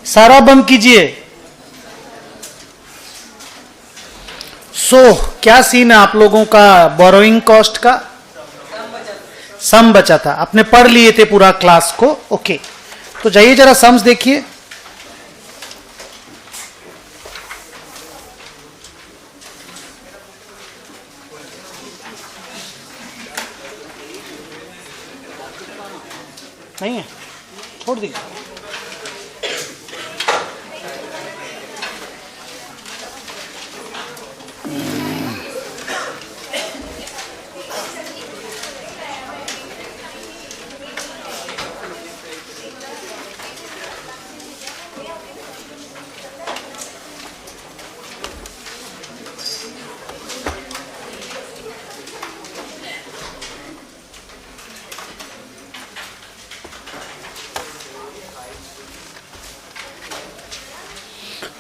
सारा बंद कीजिए। क्या सीन है आप लोगों का बोरोइंग कॉस्ट का? सम बचा था, आपने पढ़ लिए थे पूरा क्लास को। ओके, तो जाइए जरा सम्स देखिए। नहीं है, छोड़ दीजिए।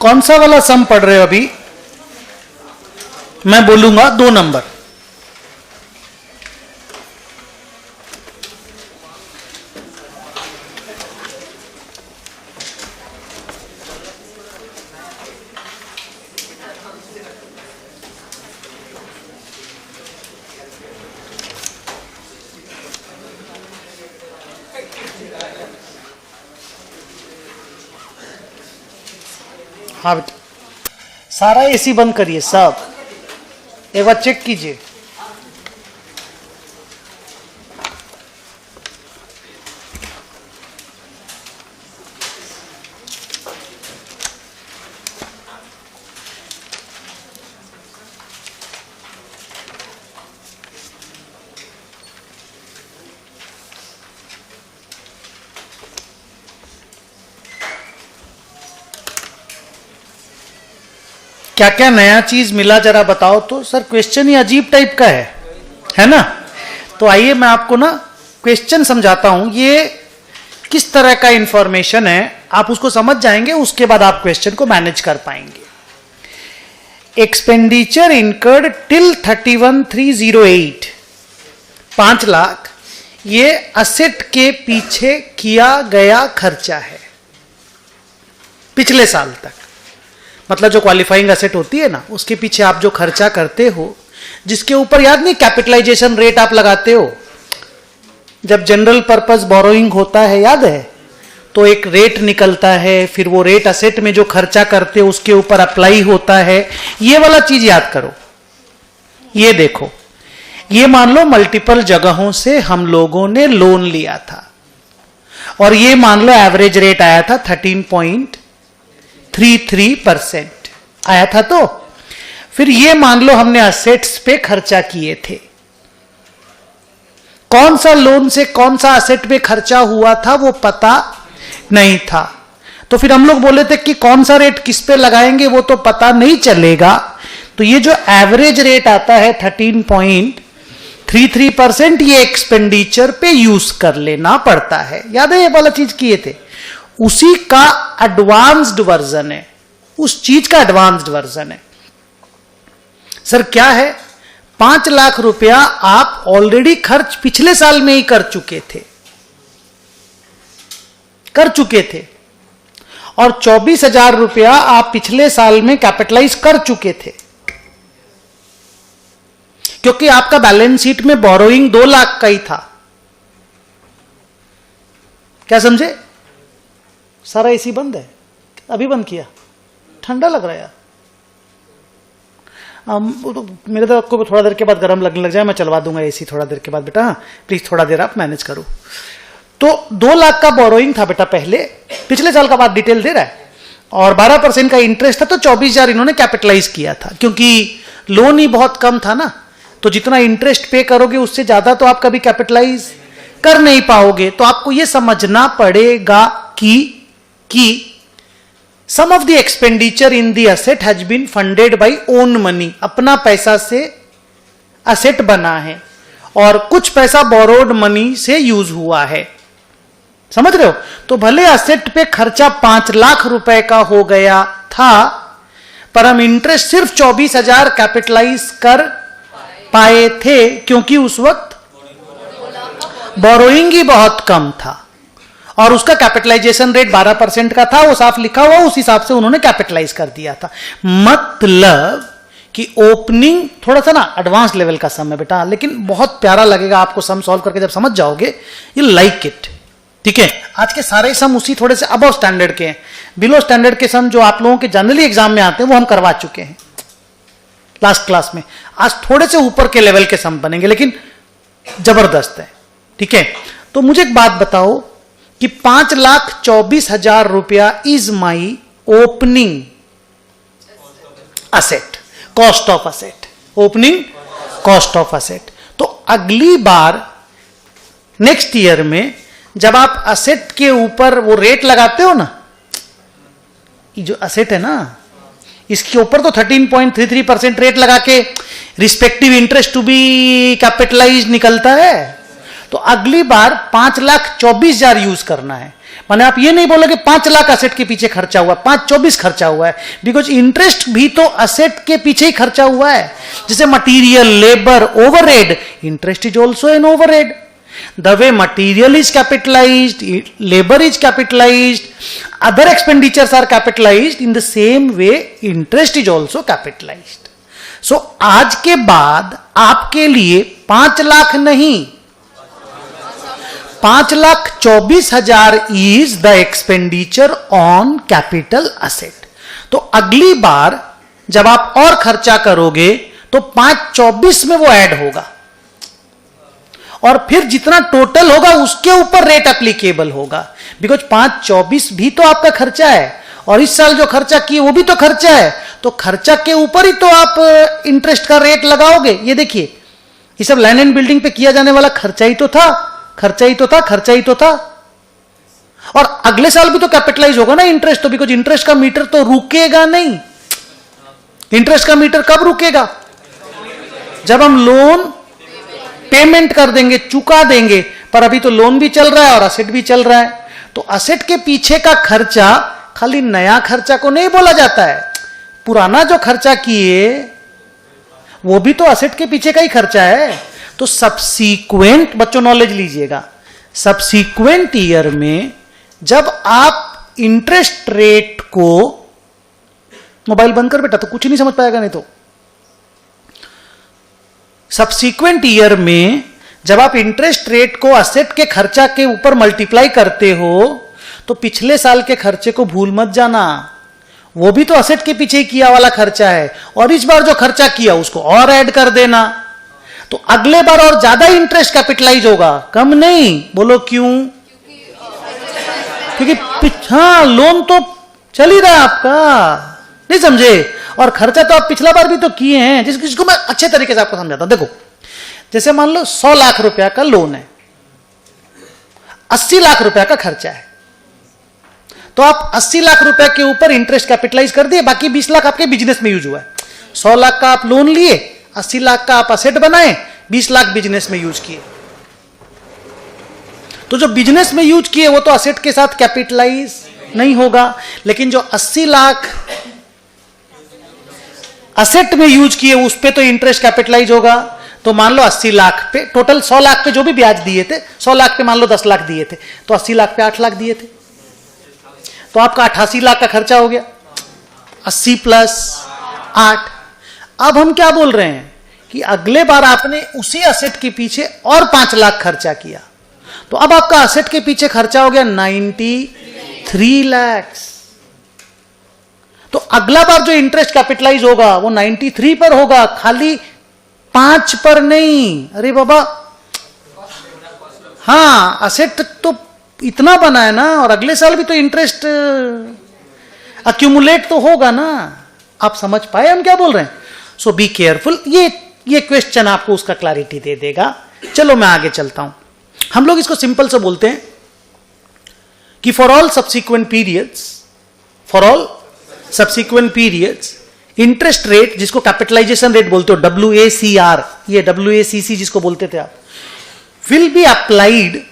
कौन सा वाला सम पढ़ रहे हो अभी? मैं बोलूंगा 2 नंबर। हाँ बेटा, सारा एसी बंद करिए सब, एक बार चेक कीजिए। क्या क्या नया चीज मिला जरा बताओ तो। सर क्वेश्चन ही अजीब टाइप का है ना? तो आइए मैं आपको ना क्वेश्चन समझाता हूं, ये किस तरह का इंफॉर्मेशन है, आप उसको समझ जाएंगे, उसके बाद आप क्वेश्चन को मैनेज कर पाएंगे। एक्सपेंडिचर इनकर्ड टिल 31,308, 5 लाख, ये असेट के पीछे किया गया खर्चा है पिछले साल तक। मतलब जो क्वालिफाइंग एसेट होती है ना, उसके पीछे आप जो खर्चा करते हो, जिसके ऊपर याद नहीं कैपिटलाइजेशन रेट आप लगाते हो, जब जनरल पर्पस बोरोइंग होता है याद है, तो एक रेट निकलता है, फिर वो रेट एसेट में जो खर्चा करते हो उसके ऊपर अप्लाई होता है। ये वाला चीज याद करो। ये देखो, ये मान लो मल्टीपल जगहों से हम लोगों ने लोन लिया था, और ये मान लो एवरेज रेट आया था 13.33% आया था। तो फिर ये मान लो हमने असेट्स पे खर्चा किए थे। कौन सा लोन से कौन सा असेट पे खर्चा हुआ था वो पता नहीं था, तो फिर हम लोग बोले थे कि कौन सा रेट किस पे लगाएंगे वो तो पता नहीं चलेगा। तो ये जो एवरेज रेट आता है 13.33%, ये एक्सपेंडिचर पे यूज कर लेना पड़ता है। याद है ये वाला चीज किए थे, उसी का एडवांस्ड वर्जन है, उस चीज का एडवांस्ड वर्जन है। सर क्या है? 5 लाख रुपया आप ऑलरेडी खर्च पिछले साल में ही कर चुके थे, और 24,000 रुपया आप पिछले साल में कैपिटलाइज कर चुके थे, क्योंकि आपका बैलेंस शीट में बोरोइंग 2 लाख का ही था। क्या समझे? सारा एसी बंद है, अभी बंद किया, ठंडा लग रहा है यार। मेरे तो आपको थोड़ा देर के बाद गर्म लगने लग जाए, मैं चलवा दूंगा एसी थोड़ा देर के बाद बेटा। हाँ प्लीज थोड़ा देर आप मैनेज करो। तो 2 लाख का बोरोइंग था बेटा पहले, पिछले साल का बात डिटेल दे रहा है, और 12% का इंटरेस्ट था, तो 24,000 इन्होंने कैपिटलाइज किया था, क्योंकि लोन ही बहुत कम था ना, तो जितना इंटरेस्ट पे करोगे उससे ज्यादा तो आप कभी कैपिटलाइज कर नहीं पाओगे। तो आपको यह समझना पड़ेगा कि sum of the expenditure in the asset has been funded by own money, अपना पैसा से एसेट बना है, और कुछ पैसा बोरोड मनी से यूज हुआ है। समझ रहे हो? तो भले एसेट पे खर्चा 5 लाख रुपए का हो गया था, पर हम इंटरेस्ट सिर्फ 24,000 कैपिटलाइज कर पाए थे, क्योंकि उस वक्त बोरोइंग ही बहुत कम था। और उसका कैपिटलाइजेशन रेट 12% का था, वो साफ लिखा हुआ, उस हिसाब से उन्होंने कैपिटलाइज कर दिया था। मतलब कि ओपनिंग थोड़ा सा ना एडवांस लेवल का सम है बेटा, लेकिन बहुत प्यारा लगेगा आपको सम सॉल्व करके जब समझ जाओगे, यू लाइक इट। ठीक है, आज के सारे सम उसी थोड़े से अबव स्टैंडर्ड के हैं। बिलो स्टैंडर्ड के सम जो आप लोगों के जनरली एग्जाम में आते हैं वो हम करवा चुके हैं लास्ट क्लास में। आज थोड़े से ऊपर के लेवल के सम बनेंगे, लेकिन जबरदस्त है। ठीक है, तो मुझे एक बात बताओ कि 5,24,000 रुपया is my opening asset, cost of asset, opening cost of asset. तो अगली बार नेक्स्ट ईयर में जब आप असेट के ऊपर वो रेट लगाते हो ना, ये जो असेट है ना इसके ऊपर तो 13.33% रेट लगा के respective interest to be capitalise निकलता है। तो अगली बार 5,24,000 यूज करना है। माने आप ये नहीं बोलोगे 5 लाख असेट के पीछे खर्चा हुआ, 5,24,000 खर्चा हुआ है, बिकॉज इंटरेस्ट भी तो असेट के पीछे ही खर्चा हुआ है। जैसे material, labour, overhead, interest is also an overhead. The way material is capitalized, labor is capitalized, other expenditures are capitalized, in the same way interest is also capitalized. So आज के बाद आपके लिए 5 लाख नहीं, 5,24,000 is the expenditure on capital asset. तो अगली बार जब आप और खर्चा करोगे तो 5,24,000 में वो ऐड होगा, और फिर जितना टोटल होगा उसके ऊपर रेट एप्लीकेबल होगा, बिकॉज 5,24,000 भी तो आपका खर्चा है, और इस साल जो खर्चा किए वो भी तो खर्चा है। तो खर्चा के ऊपर ही तो आप इंटरेस्ट का रेट लगाओगे। ये देखिए, ये सब लैंड एंड बिल्डिंग पे किया जाने वाला खर्चा ही तो था, खर्चा ही तो था, खर्चा ही तो था। और अगले साल भी तो कैपिटलाइज होगा ना इंटरेस्ट, तो बिकॉज इंटरेस्ट का मीटर तो रुकेगा नहीं। इंटरेस्ट का मीटर कब रुकेगा? जब हम लोन पेमेंट कर देंगे, चुका देंगे। पर अभी तो लोन भी चल रहा है और असेट भी चल रहा है। तो असेट के पीछे का खर्चा खाली नया खर्चा को नहीं बोला जाता है, पुराना जो खर्चा किए वो भी तो असेट के पीछे का ही खर्चा है। तो सब्सीक्वेंट, बच्चों नॉलेज लीजिएगा, सब्सीक्वेंट ईयर में जब आप इंटरेस्ट रेट को, मोबाइल बंद कर बेटा, तो कुछ नहीं समझ पाएगा नहीं तो। सब्सीक्वेंट ईयर में जब आप इंटरेस्ट रेट को असेट के खर्चा के ऊपर मल्टीप्लाई करते हो तो पिछले साल के खर्चे को भूल मत जाना, वो भी तो असेट के पीछे किया वाला खर्चा है, और इस बार जो खर्चा किया उसको और ऐड कर देना। तो अगले बार और ज्यादा इंटरेस्ट कैपिटलाइज होगा, कम नहीं। बोलो क्यों? क्योंकि हाँ, लोन तो चल ही रहा है आपका, नहीं समझे, और खर्चा तो आप पिछला बार भी तो किए हैं। जिसको मैं अच्छे तरीके से आपको समझाता हूं। देखो, जैसे मान लो 100 लाख रुपया का लोन है, 80 लाख रुपया का खर्चा है, तो आप 80 लाख रुपया के ऊपर इंटरेस्ट कैपिटलाइज कर दिए, बाकी 20 लाख आपके बिजनेस में यूज हुआ है। 100 लाख का आप लोन लिए, 80 लाख का आप असेट बनाए, 20 लाख बिजनेस में यूज किए। तो जो बिजनेस में यूज किए वो तो असेट के साथ कैपिटलाइज नहीं होगा, लेकिन जो 80 लाख असेट में यूज किए उस पे तो इंटरेस्ट कैपिटलाइज होगा। तो मान लो 80 लाख पे टोटल 100 लाख पे जो भी ब्याज दिए थे, 100 लाख पे मान लो 10 लाख दिए थे, तो 80 लाख पे 8 लाख दिए थे, तो आपका 88 लाख का खर्चा हो गया। 80 प्लस 8। अब हम क्या बोल रहे हैं कि अगले बार आपने उसी असेट के पीछे और 5 लाख खर्चा किया, तो अब आपका असेट के पीछे खर्चा हो गया 93 लाख। तो अगला बार जो इंटरेस्ट कैपिटलाइज होगा वो 93 पर होगा, खाली 5 पर नहीं। अरे बाबा, हाँ, असेट तो इतना बना है ना, और अगले साल भी तो इंटरेस्ट अक्यूमुलेट तो होगा ना। आप समझ पाए हम क्या बोल रहे हैं? सो बी केयरफुल। ये क्वेश्चन आपको उसका क्लैरिटी दे देगा। चलो मैं आगे चलता हूं। हम लोग इसको सिंपल से बोलते हैं कि for all subsequent periods interest rate, जिसको कैपिटलाइजेशन रेट बोलते हो, WACR, ये WACC जिसको बोलते थे आप, will be applied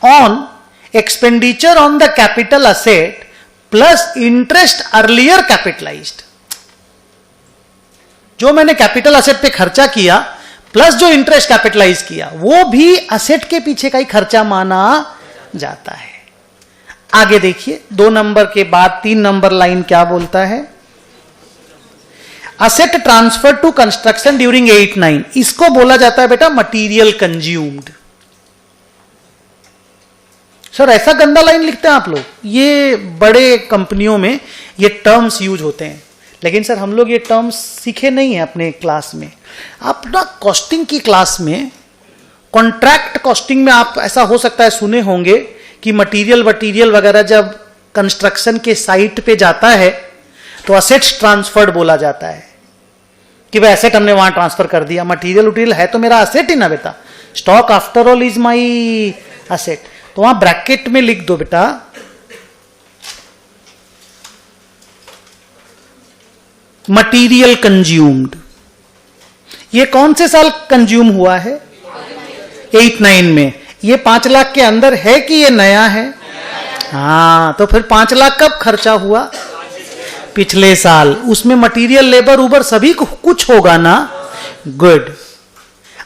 on expenditure on the capital asset plus interest earlier capitalised. जो मैंने कैपिटल असेट पे खर्चा किया प्लस जो इंटरेस्ट कैपिटलाइज किया वो भी असेट के पीछे का ही खर्चा माना जाता है। आगे देखिए 2 नंबर के बाद 3 नंबर लाइन क्या बोलता है, asset transfer to construction during 8-9, इसको बोला जाता है बेटा मटीरियल कंज्यूम्ड। सर ऐसा गंदा लाइन लिखते हैं आप लोग, ये बड़े कंपनियों में ये टर्म्स यूज होते हैं, लेकिन सर हम लोग ये टर्म्स सीखे नहीं है अपने क्लास में। आप ना कॉस्टिंग की क्लास में, कॉन्ट्रैक्ट कॉस्टिंग में आप ऐसा हो सकता है सुने होंगे कि मटीरियल वगैरह जब कंस्ट्रक्शन के साइट पे जाता है तो असेट्स ट्रांसफर्ड बोला जाता है कि भाई एसेट हमने वहां ट्रांसफर कर दिया, मटीरियल है तो मेरा असेट ही ना बेटा, stock after all is my asset. तो वहां ब्रैकेट में लिख दो बेटा मटीरियल कंज्यूम्ड। ये कौन से साल कंज्यूम हुआ है, 8-9 में। ये 5 लाख के अंदर है कि ये नया है, हाँ, तो फिर 5 लाख कब खर्चा हुआ, पिछले साल। उसमें मटेरियल लेबर ऊबर सभी कुछ होगा ना, गुड।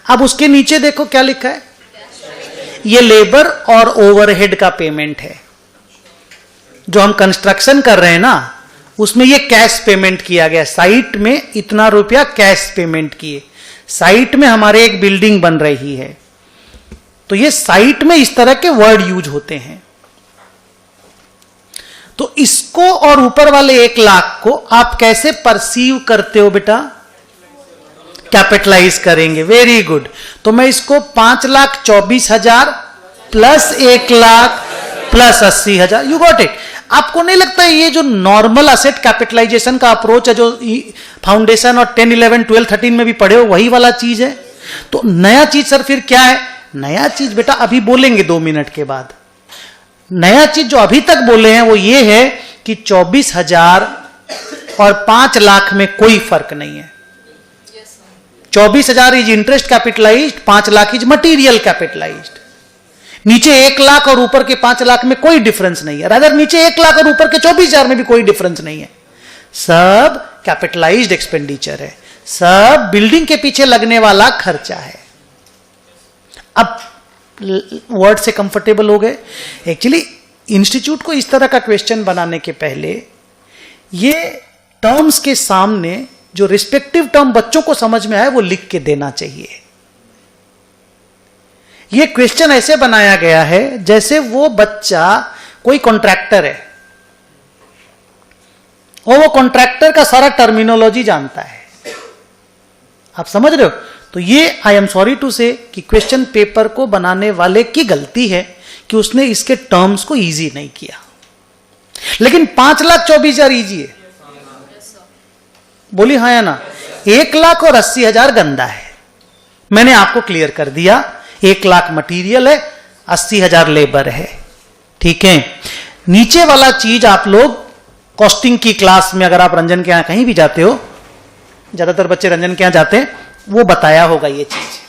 अब उसके नीचे देखो क्या लिखा है, ये लेबर और ओवरहेड का पेमेंट है। जो हम कंस्ट्रक्शन कर रहे हैं ना उसमें ये कैश पेमेंट किया गया, साइट में इतना रुपया कैश पेमेंट किए। साइट में हमारे एक बिल्डिंग बन रही है तो ये साइट में इस तरह के वर्ड यूज होते हैं। तो इसको और ऊपर वाले 1 लाख को आप कैसे परसीव करते हो बेटा, कैपिटलाइज करेंगे, वेरी गुड। तो मैं इसको 5,24,000 plus 1 lakh plus 80,000, you got it. आपको नहीं लगता है ये जो नॉर्मल असेट कैपिटलाइजेशन का अप्रोच है जो फाउंडेशन और 10, 11, 12, 13 में भी पढ़े हो, वही वाला चीज है। तो नया चीज सर फिर क्या है, नया चीज बेटा अभी बोलेंगे 2 मिनट के बाद। नया चीज जो अभी तक बोले हैं वो ये है कि 24,000 और 5 लाख में कोई फर्क नहीं है। 24,000 is interest capitalised, 5 lakh is material capitalised. नीचे 1 लाख और ऊपर के 5 लाख में कोई डिफरेंस नहीं है, रादर नीचे 1 लाख और ऊपर के 24,000 में भी कोई डिफरेंस नहीं है। सब कैपिटलाइज्ड एक्सपेंडिचर है, सब बिल्डिंग के पीछे लगने वाला खर्चा है। अब वर्ड से कंफर्टेबल हो गए। एक्चुअली इंस्टीट्यूट को इस तरह का क्वेश्चन बनाने के पहले ये टर्म्स के सामने जो रिस्पेक्टिव टर्म बच्चों को समझ में आए वो लिख के देना चाहिए। ये क्वेश्चन ऐसे बनाया गया है जैसे वो बच्चा कोई कॉन्ट्रैक्टर है और वो कॉन्ट्रैक्टर का सारा टर्मिनोलॉजी जानता है। आप समझ रहे हो? तो ये आई एम सॉरी टू से कि क्वेश्चन पेपर को बनाने वाले की गलती है कि उसने इसके टर्म्स को इजी नहीं किया। लेकिन 5,24,000 इजी है, बोली हाँ या ना। 1,80,000 गंदा है, मैंने आपको क्लियर कर दिया। 1 लाख मटीरियल है, 80,000 लेबर है, ठीक है। नीचे वाला चीज आप लोग कॉस्टिंग की क्लास में अगर आप रंजन के यहां कहीं भी जाते हो, ज्यादातर बच्चे रंजन के यहां जाते हैं, वो बताया होगा ये चीज।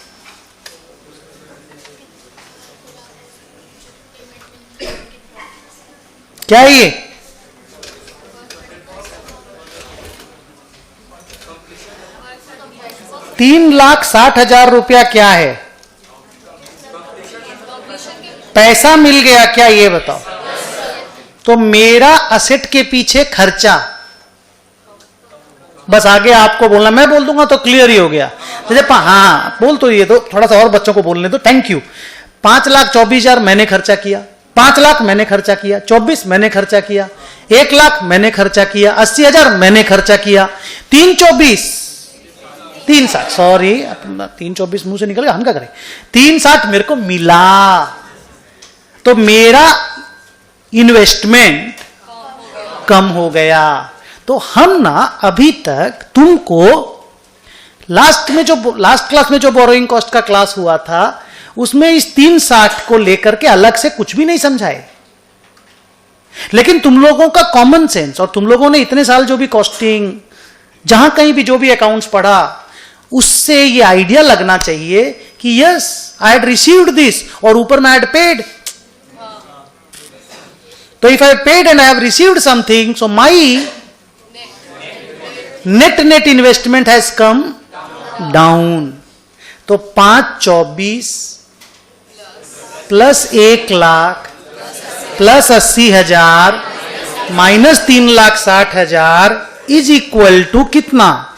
क्या है ये? ₹3,60,000 रुपया क्या है? पैसा मिल गया क्या, ये बताओ। तो मेरा असेट के पीछे खर्चा, बस आगे आपको बोलना, मैं बोल दूंगा तो क्लियर ही हो गया। जैसे हाँ बोल तो ये दो, थोड़ा सा और बच्चों को बोलने दो, थैंक यू। 5,24,000 मैंने खर्चा किया, 5 लाख मैंने खर्चा किया, 24 मैंने खर्चा किया, 1 लाख मैंने खर्चा किया, 80,000 मैंने खर्चा किया, 3,60 सॉरी 3,24 मुंह से निकल गया, हम क्या करें। 3,60 मेरे को मिला, तो मेरा इन्वेस्टमेंट कम हो गया। तो हम ना अभी तक तुमको लास्ट क्लास में जो बोरोइंग कॉस्ट का क्लास हुआ था उसमें इस 3,60 को लेकर के अलग से कुछ भी नहीं समझाए। लेकिन तुम लोगों का कॉमन सेंस, और तुम लोगों ने इतने साल जो भी कॉस्टिंग, जहां कहीं भी जो भी अकाउंट्स पढ़ा, उससे ये आइडिया लगना चाहिए कि yes I had received this, और ऊपर में आई हैड पेड। तो if I paid and I have received something, so my net investment has come down. तो 5,24 plus 1 lakh plus 80,000 minus 3,60,000 is equal to कितना?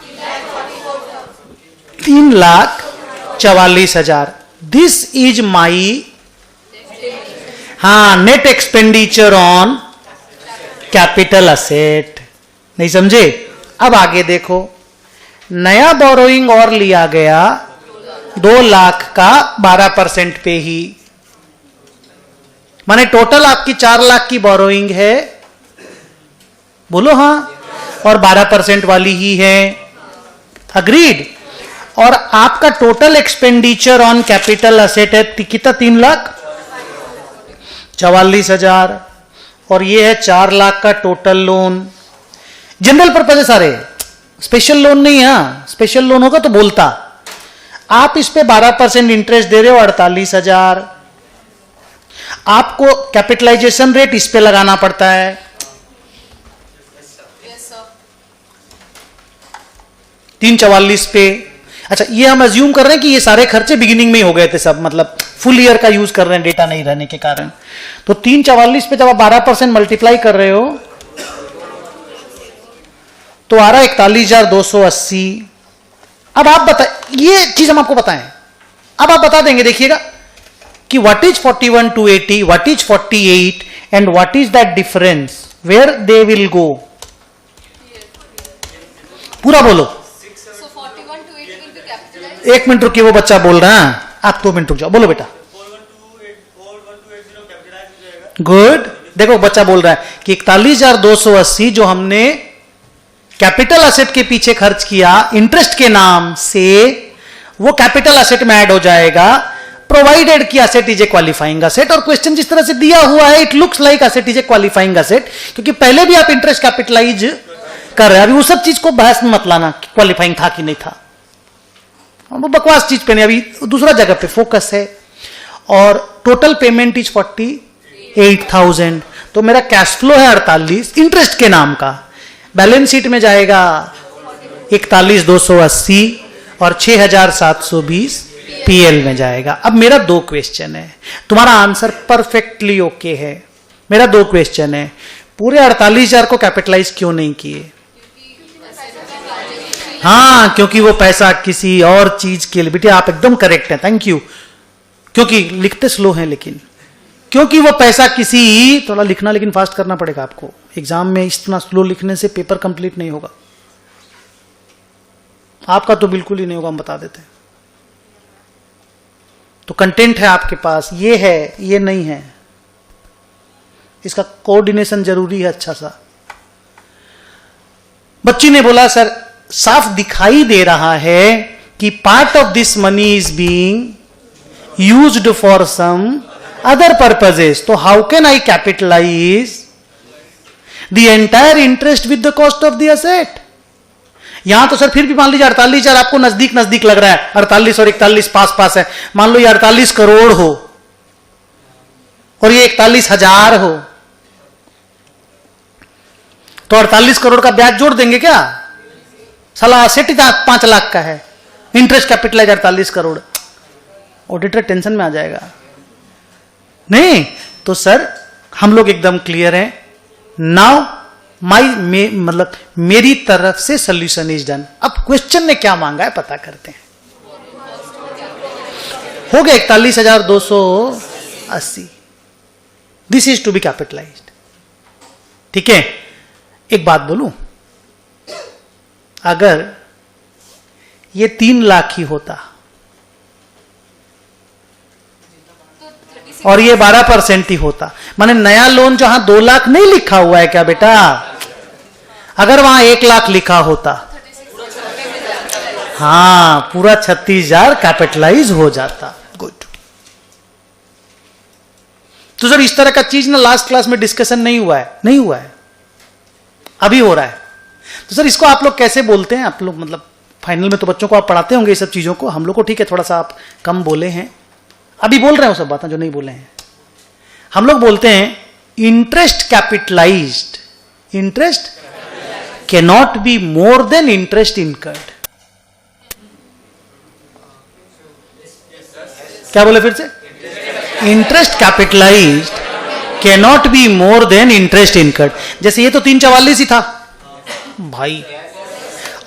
3,44,000। This is my net expenditure on capital asset. नहीं समझे? अब आगे देखो, नया borrowing और लिया गया 2 लाख का 12% पे ही, माने टोटल आपकी 4 लाख की बोरोइंग है, बोलो हाँ, और 12% वाली ही है, अग्रीड। और आपका total expenditure on capital asset है कितना? 3,44,000, और ये है 4 लाख का टोटल लोन। जनरल पर्पज है सारे, स्पेशल लोन नहीं है। स्पेशल लोन होगा तो बोलता। आप इस पे 12% इंटरेस्ट दे रहे हो, 48,000। आपको कैपिटलाइजेशन रेट इस पे लगाना पड़ता है, 344 पे। अच्छा, ये हम अज्यूम कर रहे हैं कि ये सारे खर्चे बिगिनिंग में ही हो गए थे सब, मतलब फुल ईयर का यूज कर रहे हैं डेटा नहीं रहने के कारण। तो 344 पे जब आप 12% मल्टीप्लाई कर रहे हो तो आ रहा है 41,280। अब आप बताएं, ये चीज हम आपको बताएं, अब आप बता देंगे, देखिएगा कि what is 41,280, what is 48 and what is that difference, where they will go. पूरा बोलो। एक मिनट रुकिए, वो बच्चा बोल रहा है, आप 2 मिनट रुक जाओ, बोलो बेटा। गुड। देखो बच्चा बोल रहा है कि 41,280 जो हमने कैपिटल असेट के पीछे खर्च किया इंटरेस्ट के नाम से, वो कैपिटल असेट में ऐड हो जाएगा, प्रोवाइडेड कि asset is a qualifying asset. और क्वेश्चन जिस तरह से दिया हुआ है, it looks like asset is a qualifying asset, क्योंकि पहले भी आप इंटरेस्ट कैपिटलाइज कर रहे हैं। अभी वो सब चीज को बहस में मत लाना, क्वालिफाइंग था कि नहीं था, वो बकवास चीज पे नहीं, अभी दूसरा जगह पे फोकस है। और टोटल पेमेंट इज 48,000, तो मेरा कैश फ्लो है 48 इंटरेस्ट के नाम का। बैलेंस शीट में जाएगा 41,280 और 6,720 पीएल में जाएगा। अब मेरा 2 क्वेश्चन है, तुम्हारा आंसर परफेक्टली ओके है। मेरा 2 क्वेश्चन है, पूरे 48,000 को कैपिटलाइज क्यों नहीं किए? हाँ, क्योंकि वो पैसा किसी और चीज के लिए। बेटे आप एकदम करेक्ट है, थैंक यू। क्योंकि लिखते स्लो हैं, लेकिन क्योंकि वो पैसा किसी, थोड़ा लिखना लेकिन फास्ट करना पड़ेगा आपको, एग्जाम में इतना स्लो लिखने से पेपर कंप्लीट नहीं होगा। आपका तो बिल्कुल ही नहीं होगा, हम बता देते हैं। तो कंटेंट है आपके पास, ये है, ये नहीं है, इसका कोऑर्डिनेशन जरूरी है अच्छा सा। बच्ची ने बोला सर साफ दिखाई दे रहा है कि part of this money is being used for some other purposes, तो how can I capitalize the entire interest with the cost of the asset? यहां तो सर फिर भी मान लीजिए 48,000 आपको नजदीक नजदीक लग रहा है, 48 और 41 पास पास है। मान लो ये 48 करोड़ हो और ये 41,000 हो, तो 48 करोड़ का ब्याज जोड़ देंगे क्या? साला एसेट ही 5 लाख का है, interest capitalise 48 crore, auditor tension में आ जाएगा। नहीं तो सर हम लोग एकदम क्लियर हैं। नाउ मतलब मेरी तरफ से सोल्यूशन इज डन। अब क्वेश्चन ने क्या मांगा है पता करते हैं। हो गया 41,280, this is to be capitalised. ठीक है, एक बात बोलूं, अगर ये 3 लाख ही होता और ये 12% ही होता, माने नया लोन जहां 2 लाख नहीं लिखा हुआ है क्या बेटा, अगर वहां 1 लाख लिखा होता, हाँ पूरा 36,000 कैपिटलाइज हो जाता। गुड। तो सर इस तरह का चीज ना लास्ट क्लास में डिस्कशन नहीं हुआ है, नहीं हुआ है, अभी हो रहा है। तो सर इसको आप लोग कैसे बोलते हैं? आप लोग मतलब फाइनल में तो बच्चों को आप पढ़ाते होंगे ये सब चीजों को, हम लोग को ठीक है थोड़ा सा आप कम बोले हैं, अभी बोल रहे हैं वो सब बातें जो नहीं बोले हैं। हम लोग बोलते हैं interest capitalised, interest can not be more than interest incurred. क्या बोले फिर से? Interest capitalised cannot be more than interest incurred. जैसे ये तो 344 ही था भाई,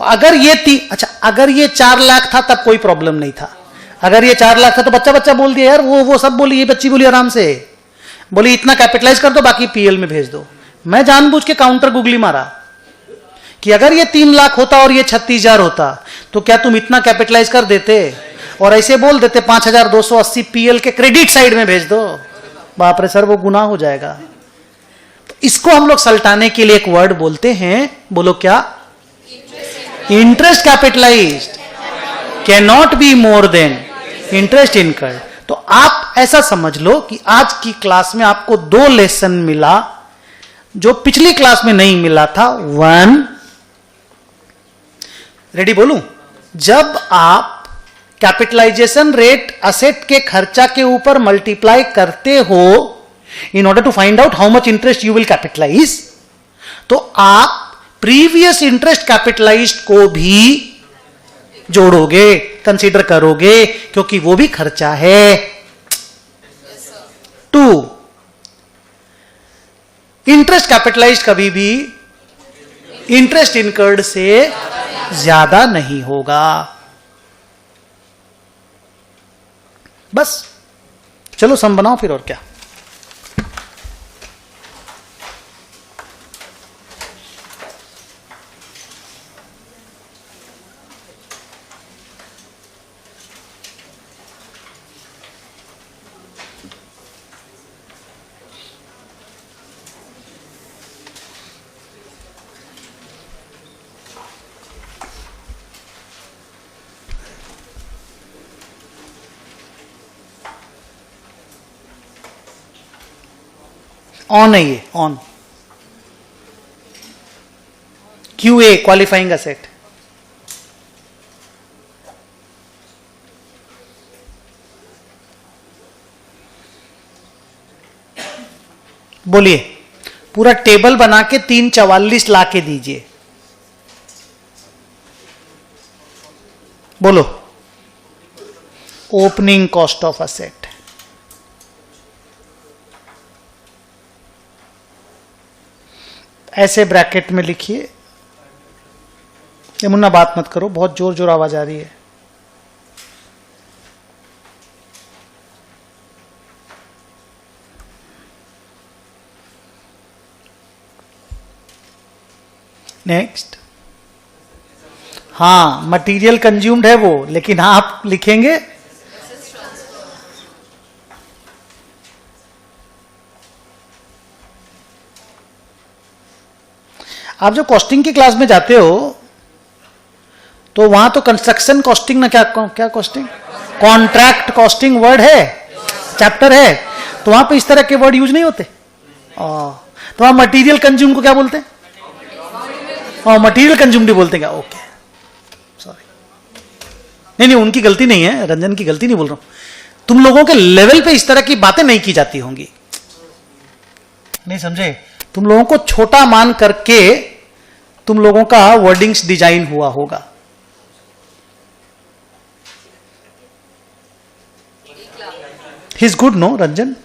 अगर ये अच्छा अगर ये 4 लाख था तब कोई प्रॉब्लम नहीं था। अगर ये 4 लाख था तो बच्चा बोल दिया यार, वो सब बोली, ये बच्ची बोली आराम से, बोली इतना कैपिटलाइज कर दो बाकी पीएल में भेज दो। मैं जानबूझ के काउंटर गुगली मारा कि अगर ये 3 लाख होता और ये 36,000 होता तो क्या तुम इतना कैपिटलाइज कर देते और ऐसे बोल देते 5,280 पीएल के क्रेडिट साइड में भेज दो। बाप रे सर, वो गुनाह हो जाएगा। तो इसको हम लोग सल्टाने के लिए एक वर्ड बोलते हैं, बोलो क्या? Interest capitalized can not be more than interest incurred. तो आप ऐसा समझ लो कि आज की क्लास में आपको 2 लेसन मिला जो पिछली क्लास में नहीं मिला था। 1, रेडी बोलूं? जब आप कैपिटलाइजेशन रेट असेट के खर्चा के ऊपर मल्टीप्लाई करते हो in order to find out how much interest you will capitalise, तो आप प्रीवियस इंटरेस्ट कैपिटलाइज्ड को भी जोड़ोगे, कंसीडर करोगे, क्योंकि वो भी खर्चा है। 2, इंटरेस्ट कैपिटलाइज्ड कभी भी इंटरेस्ट इनकर्ड से ज्यादा नहीं होगा। बस चलो सम बनाओ फिर, और क्या। ऑन है ये, ऑन। QA क्वालिफाइंग असेट, बोलिए। पूरा टेबल बना के 344 ला के दीजिए, बोलो। ओपनिंग कॉस्ट ऑफ असेट, ऐसे ब्रैकेट में लिखिए। ये मुन्ना बात मत करो, बहुत जोर जोर आवाज आ रही है। नेक्स्ट, हाँ मटेरियल कंज्यूम्ड है वो, लेकिन आप लिखेंगे आप जो कॉस्टिंग की क्लास में जाते हो तो वहां तो कंस्ट्रक्शन कॉस्टिंग ना, क्या कॉस्टिंग, कॉन्ट्रैक्ट कॉस्टिंग वर्ड है, चैप्टर है, तो वहां पे इस तरह के वर्ड यूज नहीं होते। तो वहां मटेरियल कंज्यूम को क्या बोलते हैं? मटेरियल कंज्यूम्ड बोलते हैं क्या? ओके सॉरी, नहीं उनकी गलती नहीं है, रंजन की गलती नहीं बोल रहा हूं। तुम लोगों के लेवल पे इस तरह की बातें नहीं की जाती होंगी, नहीं समझे? तुम लोगों को छोटा मान करके तुम लोगों का वर्डिंग्स डिजाइन हुआ होगा। He is good, no Ranjan?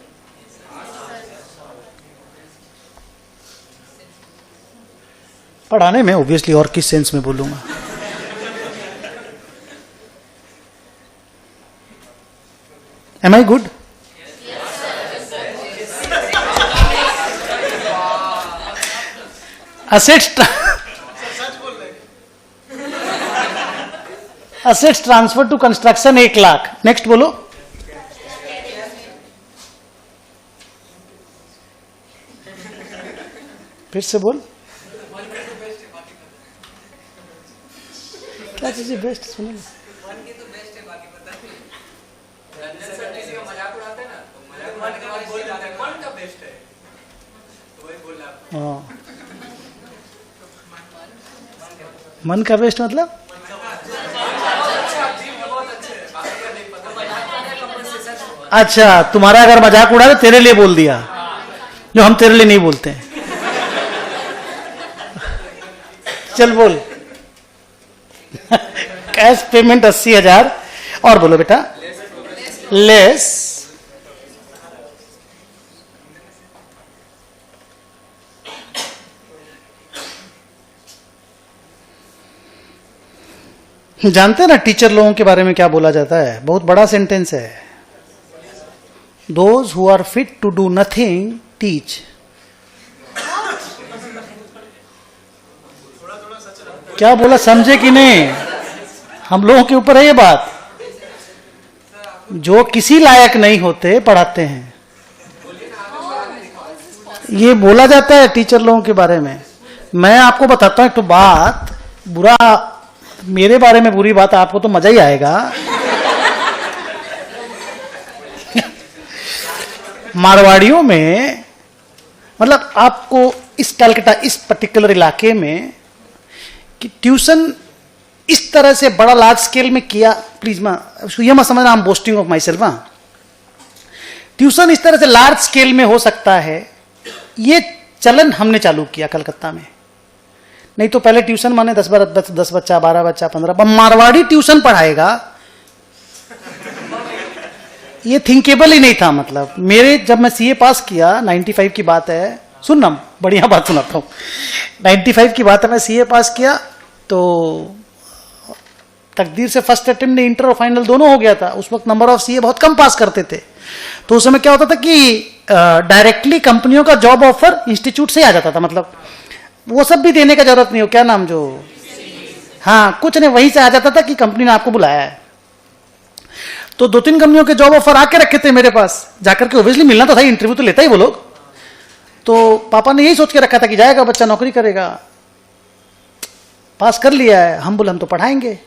पढ़ाने में ऑब्वियसली, और किस सेंस में बोलूंगा। Am I good? Assets transfer to construction 1 lakh. Next बोलो। फिर से बोल, क्या चीज बेस्ट सुनेंगे? मन का बेस्ट मतलब अच्छा, तुम्हारा अगर मजाक उड़ा तो तेरे लिए बोल दिया, जो हम तेरे लिए नहीं बोलते हैं। चल बोल। कैश पेमेंट 80,000, और बोलो बेटा। लेस जानते हैं ना टीचर लोगों के बारे में क्या बोला जाता है? बहुत बड़ा सेंटेंस है। Those who are fit to do nothing teach. क्या बोला, समझे कि नहीं? हम लोगों के ऊपर है ये बात। जो किसी लायक नहीं होते पढ़ाते हैं, ये बोला जाता है टीचर लोगों के बारे में। मैं आपको बताता हूं एक तो बात, बुरा मेरे बारे में बुरी बात, आपको तो मजा ही आएगा। मारवाड़ियों में, मतलब आपको इस कलकत्ता, इस पर्टिकुलर इलाके में कि ट्यूशन इस तरह से बड़ा लार्ज स्केल में किया, प्लीज ये मत समझना I am boasting of my self. Tuition इस तरह से लार्ज स्केल में हो सकता है, ये चलन हमने चालू किया कलकत्ता में। नहीं तो पहले ट्यूशन माने 10 बच्चा, 12 बच्चा, 15। मारवाड़ी ट्यूशन पढ़ाएगा, ये थिंकेबल ही नहीं था। मतलब मेरे जब मैं सीए पास किया, 95 की बात है, सुनना बढ़िया बात सुनाता हूं। 95 की बात है, मैं सीए पास किया तो तकदीर से फर्स्ट अटेम्प्ट में इंटर और फाइनल दोनों हो गया था। उस वक्त नंबर ऑफ सीए बहुत कम पास करते थे, तो उस समय क्या होता था कि डायरेक्टली कंपनियों का जॉब ऑफर इंस्टीट्यूट से आ जाता था। मतलब वो सब भी देने का जरूरत नहीं हो, क्या नाम जो, हाँ कुछ नहीं, वहीं से आ जाता था कि कंपनी ने आपको बुलाया है। तो 2-3 कंपनियों के जॉब ऑफर आके रखे थे मेरे पास, जाकर के ऑब्वियसली मिलना तो था, इंटरव्यू तो लेता ही वो लोग। तो पापा ने यही सोच के रखा था कि जाएगा बच्चा, नौकरी करेगा, पास कर लिया है। हम बोले हम तो पढ़ाएंगे,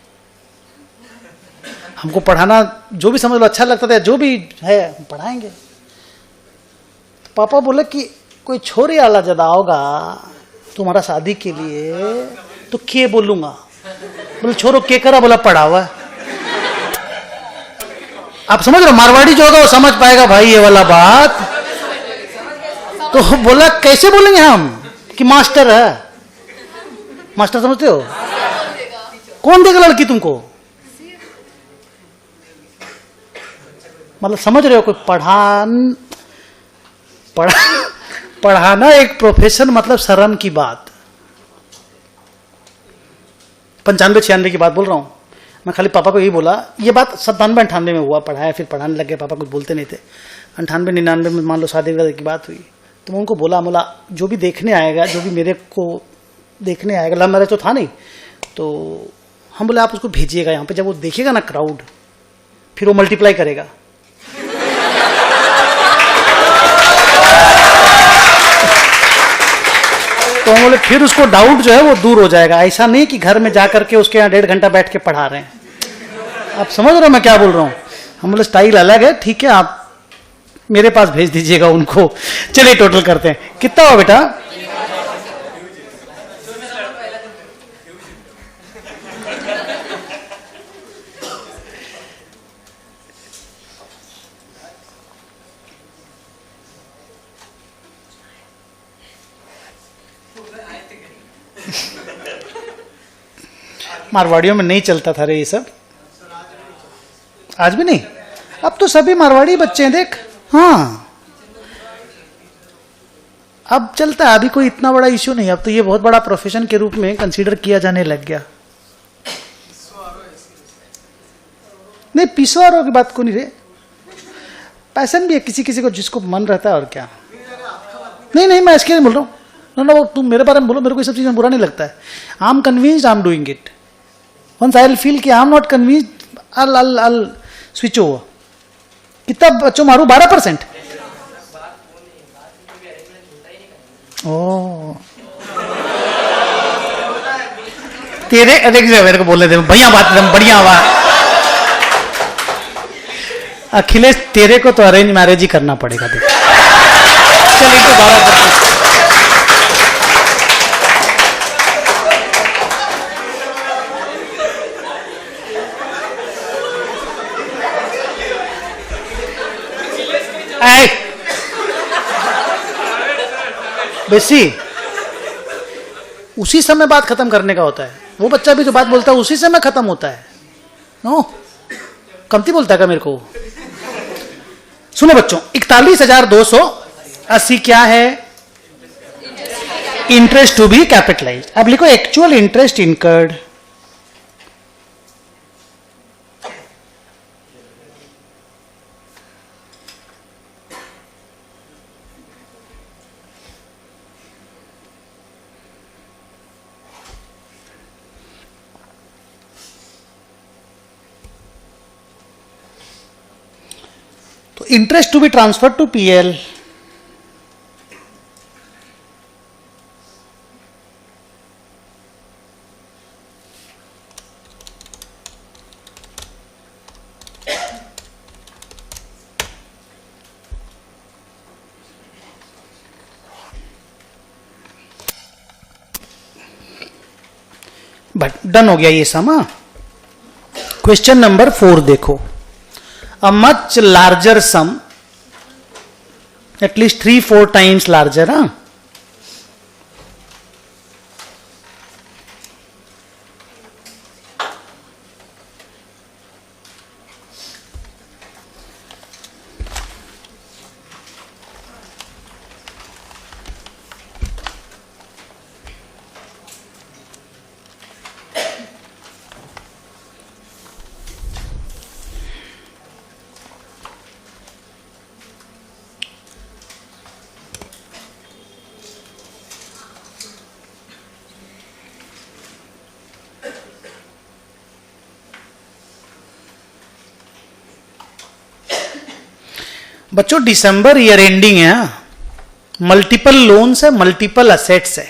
हमको पढ़ाना जो भी समझ लो अच्छा लगता था, जो भी है हम पढ़ाएंगे। तो पापा बोले कि कोई छोरी वाला जदा होगा तुम्हारा शादी के लिए तो के बोलूंगा। बोले छोरो के करा? बोला पढ़ा हुआ। आप समझ रहे हो, मारवाड़ी जो होगा वो समझ पाएगा भाई ये वाला बात। तो बोला कैसे बोलेंगे हम कि मास्टर है। मास्टर समझते हो? कौन देगा लड़की तुमको? मतलब समझ रहे हो, कोई पढ़ाना एक प्रोफेशन, मतलब शर्म की बात। 95-96 की बात बोल रहा हूं मैं। खाली पापा को यही बोला, ये बात 97-98 में हुआ, पढ़ाया, फिर पढ़ाने लग गए। पापा कुछ बोलते नहीं थे। 98-99 में मान लो शादी की बात हुई, तो मैं उनको बोला जो भी देखने आएगा, जो भी मेरे को देखने आएगा, लव मैरिज तो था नहीं, तो हम बोले आप उसको भेजिएगा यहाँ पे, जब वो देखेगा ना क्राउड, फिर वो मल्टीप्लाई करेगा। तो हम बोले फिर उसको डाउट जो है वो दूर हो जाएगा। ऐसा नहीं कि घर में जाकर के उसके यहाँ 1.5 घंटा बैठ के पढ़ा रहे हैं। आप समझ रहे हो मैं क्या बोल रहा हूँ? हम बोले स्टाइल अलग है, ठीक है, आप मेरे पास भेज दीजिएगा उनको। चलिए टोटल करते हैं, कितना हुआ बेटा? मारवाड़ियों में नहीं चलता था रे ये सब, आज भी नहीं। अब तो सभी मारवाड़ी बच्चे हैं देख। हाँ अब चलता है, अभी कोई इतना बड़ा इश्यू नहीं। अब तो ये बहुत बड़ा प्रोफेशन के रूप में कंसीडर किया जाने लग गया। नहीं पिसवारों की बात को नहीं रे, पैसन भी है किसी किसी को, जिसको मन रहता है। और क्या, नहीं मैं इसके लिए बोल रहा हूँ। ना तुम मेरे बारे में बोलो, मेरे को ये सब चीजें बुरा नहीं लगता है। I am convinced, I am doing it. Once I will feel कि I am not convinced, I'll switch over. कितना बच्चों मारू? 12%। ओह तेरे मेरे को बोलने दे, बढ़िया बात, बढ़िया बात। अखिलेश तेरे को तो अरेंज मैरिज ही करना पड़ेगा। देख चलिए तो 12%। बेसी उसी समय बात खत्म करने का होता है। वो बच्चा भी जो बात बोलता है उसी समय खत्म होता है। नो कमती बोलता है क्या मेरे को? सुनो बच्चों, 41,280 क्या है? Interest to be capitalised. अब लिखो actual interest incurred interest to be transferred to PL. But done हो गया ये सम. क्वेश्चन नंबर 4 देखो. A much larger sum, at least 3-4 times larger, huh? बच्चों दिसंबर ईयर एंडिंग है, मल्टीपल लोन्स है, मल्टीपल असेट्स है.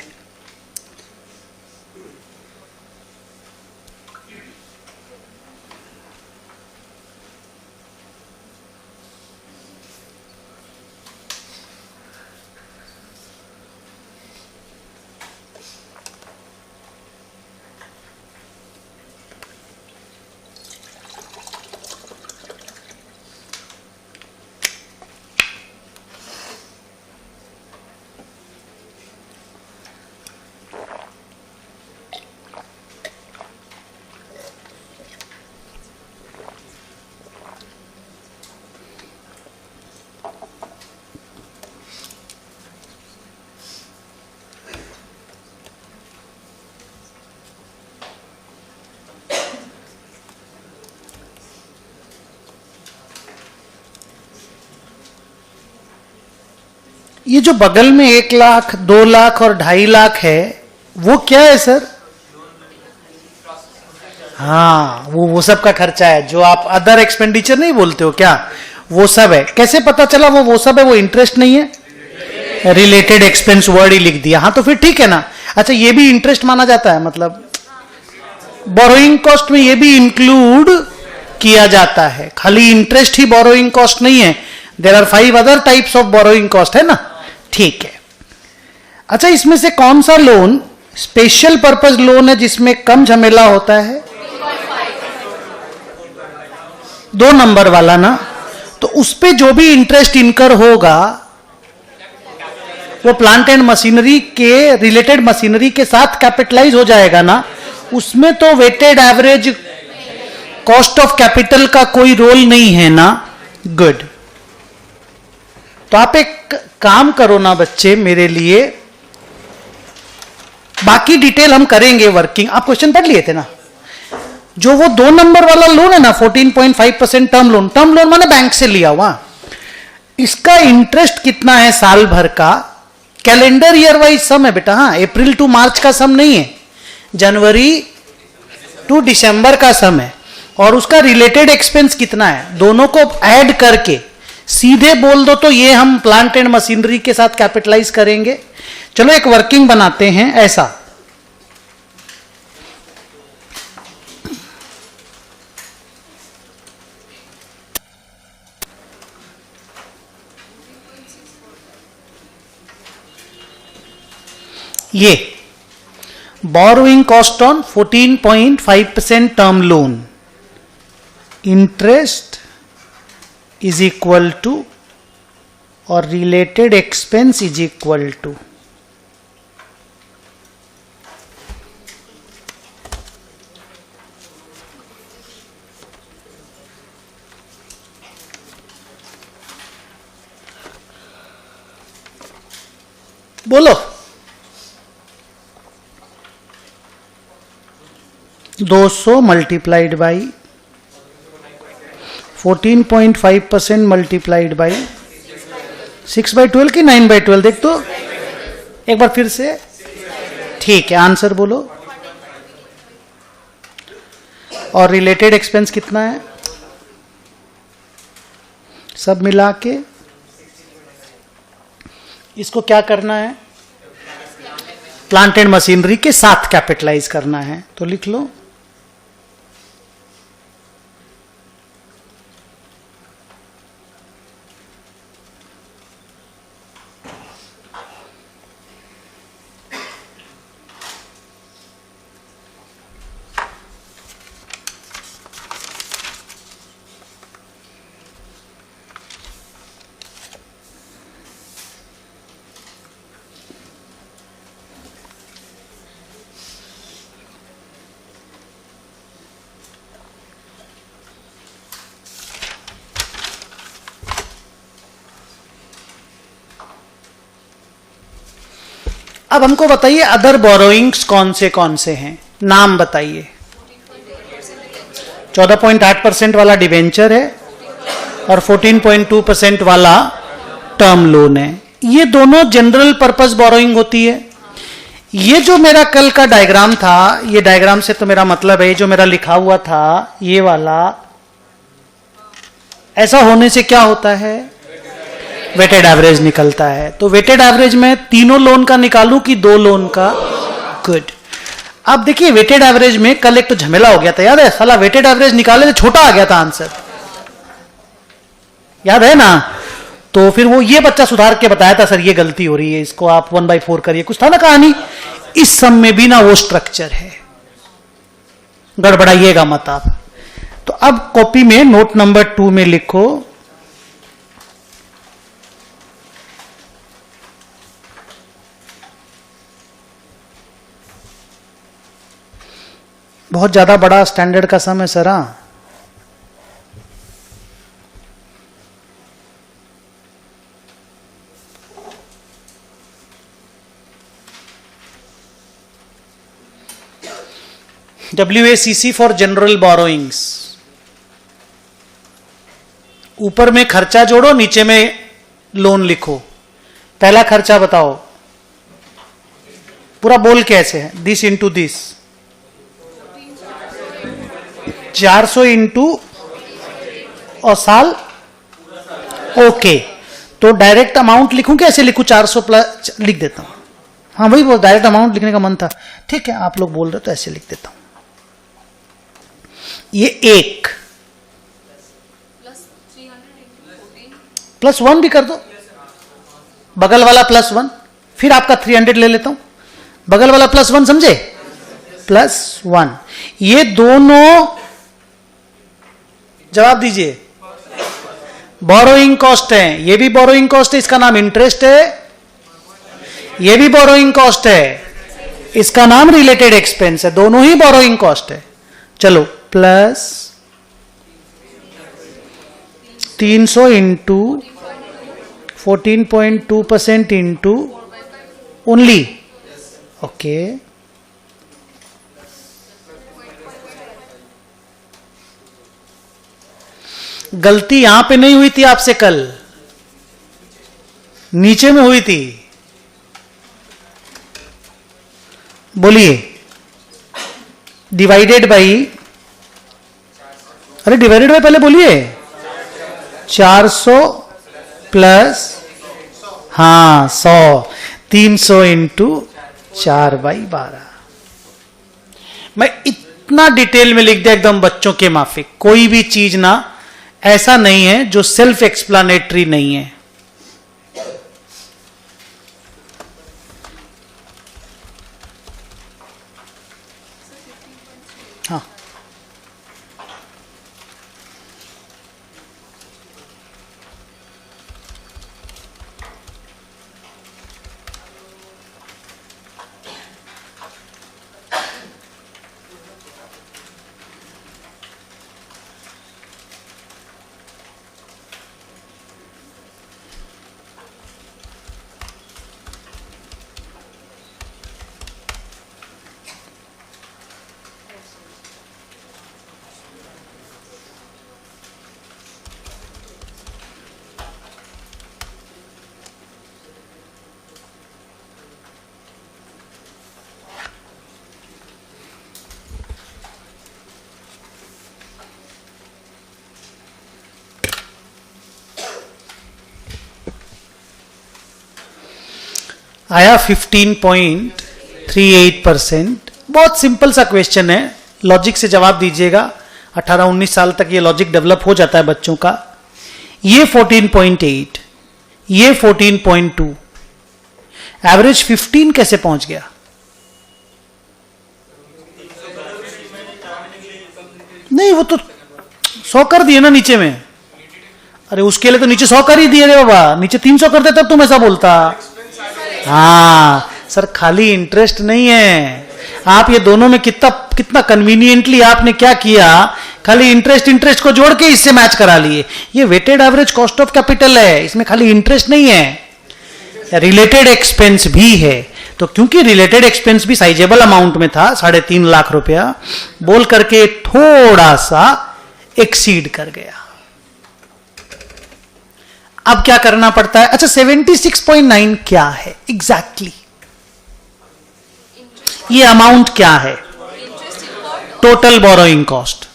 ये जो बगल में 1 लाख, 2 लाख और 2.5 लाख है, वो क्या है सर? हाँ, वो सब का खर्चा है जो आप अदर एक्सपेंडिचर नहीं बोलते हो क्या, वो सब है. कैसे पता चला वो सब है, वो इंटरेस्ट नहीं है? रिलेटेड एक्सपेंस वर्ड ही लिख दिया. हाँ तो फिर ठीक है ना. अच्छा, ये भी इंटरेस्ट माना जाता है, मतलब बोरोइंग कॉस्ट में ये भी इंक्लूड किया जाता है. खाली इंटरेस्ट ही बोरोइंग कॉस्ट नहीं है. There are 5 other types of borrowing cost, है ना. ठीक है. अच्छा, इसमें से कौन सा लोन स्पेशल पर्पस लोन है जिसमें कम झमेला होता है? 2 नंबर वाला ना. तो उस पे जो भी इंटरेस्ट इनकर होगा वो प्लांट एंड मशीनरी के रिलेटेड मशीनरी के साथ कैपिटलाइज हो जाएगा ना. उसमें तो weighted average cost of capital का कोई रोल नहीं है ना. गुड. तो आप एक काम करो ना बच्चे मेरे लिए, बाकी डिटेल हम करेंगे वर्किंग. आप क्वेश्चन पढ़ लिए थे ना. जो वो 2 नंबर वाला लोन है ना, 14.5% टर्म लोन. टर्म लोन माने बैंक से लिया हुआ. इसका इंटरेस्ट कितना है साल भर का? कैलेंडर ईयर वाइज सम है बेटा. हाँ, अप्रैल टू मार्च का सम नहीं है, जनवरी टू दिसंबर का सम है. और उसका रिलेटेड एक्सपेंस कितना है, दोनों को ऐड करके सीधे बोल दो तो ये हम प्लांट एंड मशीनरी के साथ कैपिटलाइज करेंगे. चलो एक वर्किंग बनाते हैं ऐसा. ये borrowing cost on 14.5% term loan, interest is equal to और related expense is equal to बोलो 200 मल्टीप्लाइड बाई 14.5% मल्टीप्लाइड बाई 6/12 की 9/12 देख तो एक बार फिर से. ठीक है, आंसर बोलो. और रिलेटेड एक्सपेंस कितना है? सब मिला के इसको क्या करना है, प्लांट एंड मशीनरी के साथ कैपिटलाइज करना है। तो लिख लो अब हमको बताइए अदर बोरोइंग्स कौन से हैं, नाम बताइए। 14.8% वाला डिवेंचर है और 14.2% वाला टर्म लोन है। ये दोनों जनरल पर्पस बोरोइंग होती है। ये जो मेरा कल का डायग्राम था, ये डायग्राम से तो मेरा मतलब है जो मेरा लिखा हुआ था ये वाला, ऐसा होने से क्या होता है, वेटेड एवरेज निकलता है। तो वेटेड एवरेज में तीनों लोन का निकालूं कि दो लोन का? गुड। अब देखिए वेटेड एवरेज में कल एक तो झमेला हो गया था, याद है? साला वेटेड एवरेज निकाले तो छोटा आ गया था आंसर, याद है ना? तो फिर वो ये बच्चा सुधार के बताया था, सर ये गलती हो रही है, इसको आप 1/4 करिए, कुछ था ना कहानी। इस सब में भी ना वो स्ट्रक्चर है, गड़बड़ाइएगा मत आप। तो अब कॉपी में नोट नंबर 2 में लिखो बहुत ज्यादा बड़ा स्टैंडर्ड का सम है सर। हाँ, WACC फॉर जनरल बोरोइंग्स। ऊपर में खर्चा जोड़ो, नीचे में लोन लिखो। पहला खर्चा बताओ, पूरा बोल कैसे है, दिस इंटू दिस, 400 इंटू और साल। ओके, तो डायरेक्ट अमाउंट लिखूं कि ऐसे लिखूं? 400 प्लस लिख देता हूं। हाँ वही बोल, डायरेक्ट अमाउंट लिखने का मन था, ठीक है आप लोग बोल रहे तो ऐसे लिख देता हूं। ये एक प्लस 1 भी कर दो, बगल वाला +1, फिर आपका 300 ले लेता हूं, बगल वाला +1, समझे? +1, ये दोनों जवाब दीजिए बोरोइंग कॉस्ट है। ये भी बोरोइंग कॉस्ट है, इसका नाम इंटरेस्ट है। ये भी बोरोइंग कॉस्ट है, इसका नाम रिलेटेड एक्सपेंस है। दोनों ही बोरोइंग कॉस्ट है। चलो plus 300 into 14.2% into only, okay. गलती यहां पे नहीं हुई थी आपसे कल, नीचे में हुई थी। बोलिए, डिवाइडेड बाई, अरे डिवाइडेड बाई पहले बोलिए, 400 प्लस, हाँ 100, 300 इंटू 4/12। मैं इतना डिटेल में लिख दिया एकदम बच्चों के माफिक। कोई भी चीज ना ऐसा नहीं है जो सेल्फ एक्सप्लानेटरी नहीं है। हाँ आया 15.38%। बहुत सिंपल सा क्वेश्चन है, लॉजिक से जवाब दीजिएगा। 18-19 साल तक ये लॉजिक डेवलप हो जाता है बच्चों का। ये 14.8, ये 14.2, एवरेज 15 कैसे पहुंच गया? नहीं, वो तो 100 कर दिए ना नीचे में। अरे उसके लिए तो नीचे 100 कर ही दिए रे बाबा, नीचे 300 करते तब तुम ऐसा बोलता। हाँ सर, खाली इंटरेस्ट नहीं है। आप ये दोनों में कितना कन्वीनियंटली आपने क्या किया, खाली इंटरेस्ट को जोड़ के इससे मैच करा लिए। ये weighted average cost of capital है, इसमें खाली इंटरेस्ट नहीं है, रिलेटेड एक्सपेंस भी है। तो क्योंकि रिलेटेड एक्सपेंस भी साइजेबल अमाउंट में था, 3.5 लाख रुपया, बोल करके थोड़ा सा एक्सीड कर गया। अब क्या करना पड़ता है? अच्छा, 76.9 क्या है एग्जैक्टली? ये अमाउंट क्या है? Total borrowing cost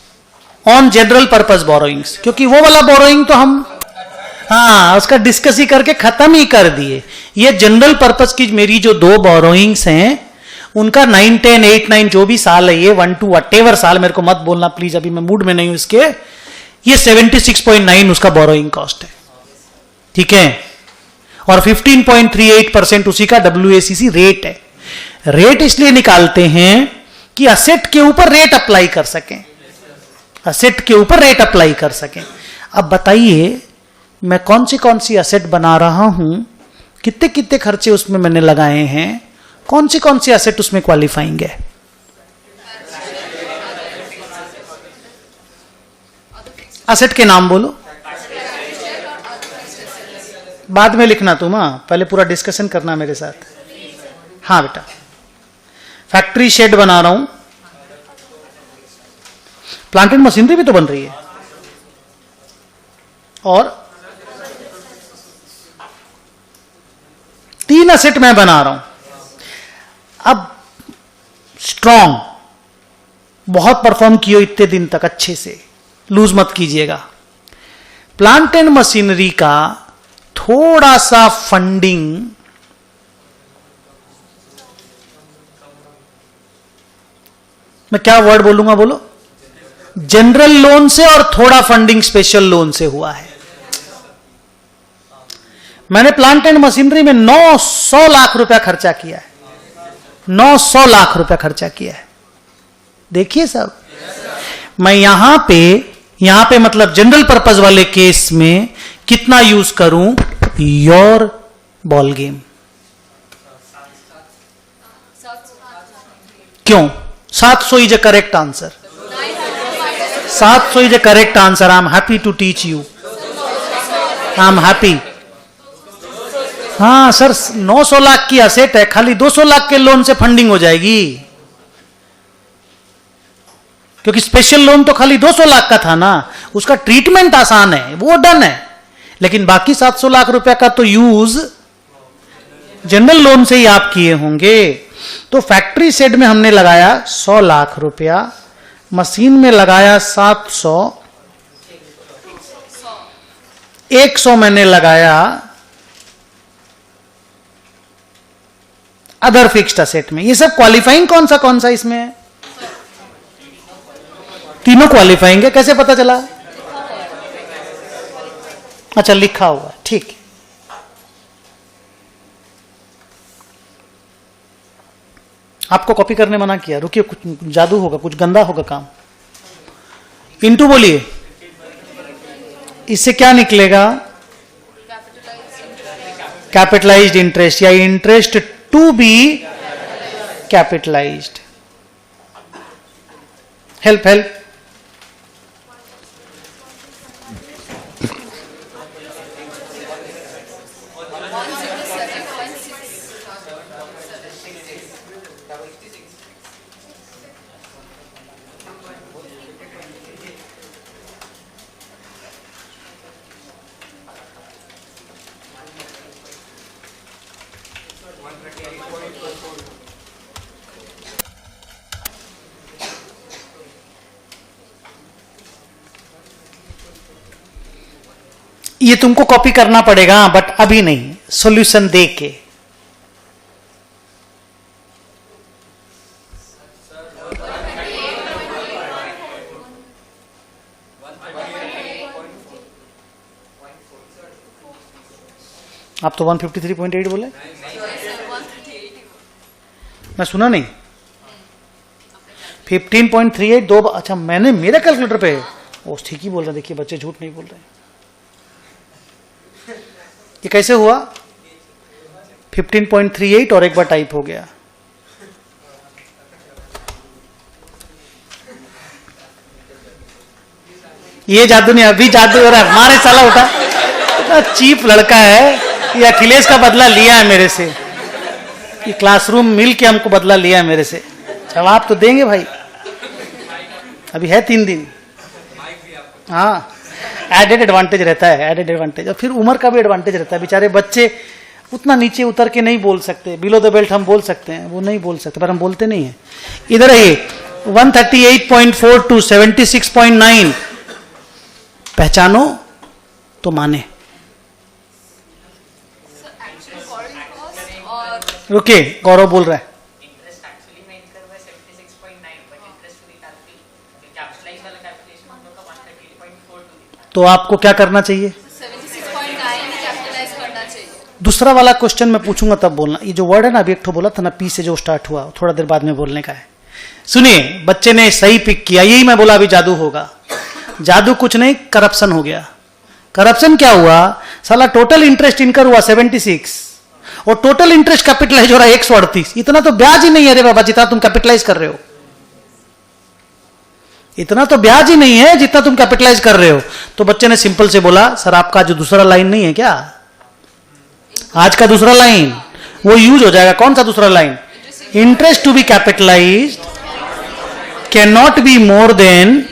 on general purpose borrowings. क्योंकि वो वाला बोरोइंग तो हम उसका डिस्कस ही करके खत्म ही कर दिए। ये जनरल पर्पस की मेरी जो 2 बोरोइंग्स हैं, उनका 9, 10, 8, 9 जो भी साल है, ये 1, 2 व्हाटएवर साल, मेरे को मत बोलना प्लीज, अभी मैं मूड में नहीं हूं इसके। ये 76.9 उसका बोरोइंग कॉस्ट है, ठीक है। और 15.38% उसी का WACC रेट है। रेट इसलिए निकालते हैं कि असेट के ऊपर रेट अप्लाई कर सकें, असेट के ऊपर रेट अप्लाई कर सकें। अब बताइए, मैं कौन सी असेट बना रहा हूं, कितने कितने खर्चे उसमें मैंने लगाए हैं, कौन सी असेट उसमें क्वालिफाइंग है? असेट के नाम बोलो, बाद में लिखना तुम, पहले पूरा डिस्कशन करना मेरे साथ। हाँ बेटा, फैक्ट्री शेड बना रहा हूं, प्लांट एंड मशीनरी भी तो बन रही है, और 3 असेट मैं बना रहा हूं। अब स्ट्रॉन्ग बहुत परफॉर्म किए इतने दिन तक, अच्छे से लूज मत कीजिएगा। प्लांट एंड मशीनरी का थोड़ा सा फंडिंग मैं क्या वर्ड बोलूंगा, बोलो? जनरल लोन से और थोड़ा फंडिंग स्पेशल लोन से हुआ है। मैंने प्लांट एंड मशीनरी में 900 लाख रुपया खर्चा किया है, 900 लाख रुपया खर्चा किया है। देखिए साहब, मैं यहां पे मतलब जनरल पर्पस वाले केस में कितना यूज करूं? Your ball game. क्यों? 700 is a correct answer, 700 is a correct answer. I am happy to teach you, I am happy. हाँ सर, 900 लाख की असेट है, खाली 200 लाख के लोन से फंडिंग हो जाएगी, क्योंकि स्पेशल लोन तो खाली 200 लाख का था ना, उसका ट्रीटमेंट आसान है, वो डन है। लेकिन बाकी 700 लाख रुपया का तो यूज जनरल लोन से ही आप किए होंगे। तो फैक्ट्री शेड में हमने लगाया 100 लाख रुपया, मशीन में लगाया 700, 100 मैंने लगाया अदर फिक्स्ड असेट में। ये सब क्वालिफाइंग कौन सा इसमें है? तीनों क्वालिफाइंग है। कैसे पता चला? अच्छा, लिखा हुआ, ठीक है। आपको कॉपी करने मना किया, रुकिए, कुछ जादू होगा, कुछ गंदा होगा काम। इंटू बोलिए, इससे क्या निकलेगा? कैपिटलाइज्ड इंटरेस्ट या interest to be capitalised. Help help. ये तुमको कॉपी करना पड़ेगा, बट अभी नहीं, सॉल्यूशन दे के। आप तो 153.8 बोले, मैं सुना नहीं। 15.38 दो, अच्छा मैंने मेरे कैलकुलेटर पे वो ठीक ही बोल रहे। देखिए बच्चे झूठ नहीं बोल रहे। ये कैसे हुआ? 15.38 और एक बार टाइप हो गया। ये जादू नहीं, अभी जादू हो रहा है। हमारे साला उठा, इतना चीप लड़का है। ये अखिलेश का बदला लिया है मेरे से। ये क्लासरूम मिल के हमको बदला लिया है मेरे से। जवाब तो देंगे भाई, अभी है 3 दिन। हाँ, एडेड एडवांटेज रहता है, एडेड एडवांटेज। और फिर उम्र का भी एडवांटेज रहता है। बेचारे बच्चे उतना नीचे उतर के नहीं बोल सकते। बिलो द बेल्ट हम बोल सकते हैं, वो नहीं बोल सकते, पर हम बोलते नहीं है। इधर है 138.4 to 76.9, पहचानो तो माने। रुके, गौरव बोल रहा है। तो आपको क्या करना चाहिए? 76.9 करना चाहिए। दूसरा वाला क्वेश्चन मैं पूछूंगा तब बोलना। ये जो वर्ड है ना, अभी एक तो बोला था ना, पी से जो स्टार्ट हुआ, थोड़ा देर बाद में बोलने का है। सुनिए, बच्चे ने सही पिक किया। यही मैं बोला अभी जादू होगा। जादू कुछ नहीं, करप्शन हो गया। करप्शन क्या हुआ? साला टोटल इंटरेस्ट इनकर हुआ 76 और टोटल इंटरेस्ट कैपिटलाइज हो रहा है 138। इतना तो ब्याज ही नहीं है रे बाबा जितना तुम कैपिटलाइज कर रहे हो। इतना तो ब्याज ही नहीं है जितना तुम कैपिटलाइज कर रहे हो। तो बच्चे ने सिंपल से बोला, सर आपका जो दूसरा लाइन नहीं है क्या, आज का दूसरा लाइन वो यूज हो जाएगा। कौन सा दूसरा line? Interest to be capitalised can not be more than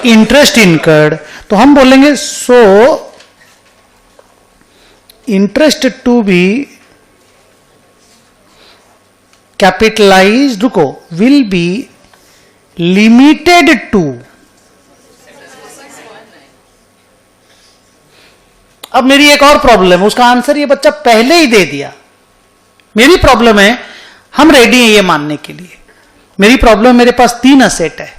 interest incurred. तो हम बोलेंगे so interest to be capitalised, रुको, विल बी लिमिटेड टू। अब मेरी एक और प्रॉब्लम है, उसका आंसर ये बच्चा पहले ही दे दिया। मेरी प्रॉब्लम है, हम रेडी हैं ये मानने के लिए। मेरी प्रॉब्लम, मेरे पास 3 असेट है,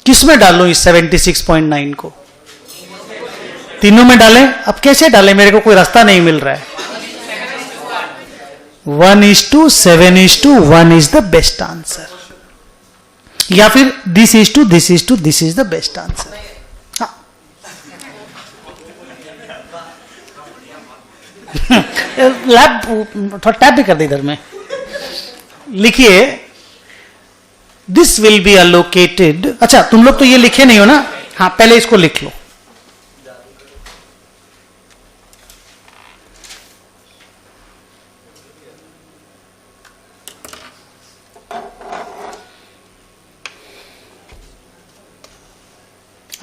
किसमें डालूं इस 76.9 को? तीनों में डालें? अब कैसे डालें, मेरे को कोई रास्ता नहीं मिल रहा है। 1:7:1 इज द बेस्ट आंसर, या फिर this is to this is the best answer. हाँ लैब थोड़ा टैप भी कर दे इधर में। लिखिए दिस विल बी अलोकेटेड। अच्छा तुम लोग तो ये लिखे नहीं हो ना? हाँ पहले इसको लिख लो।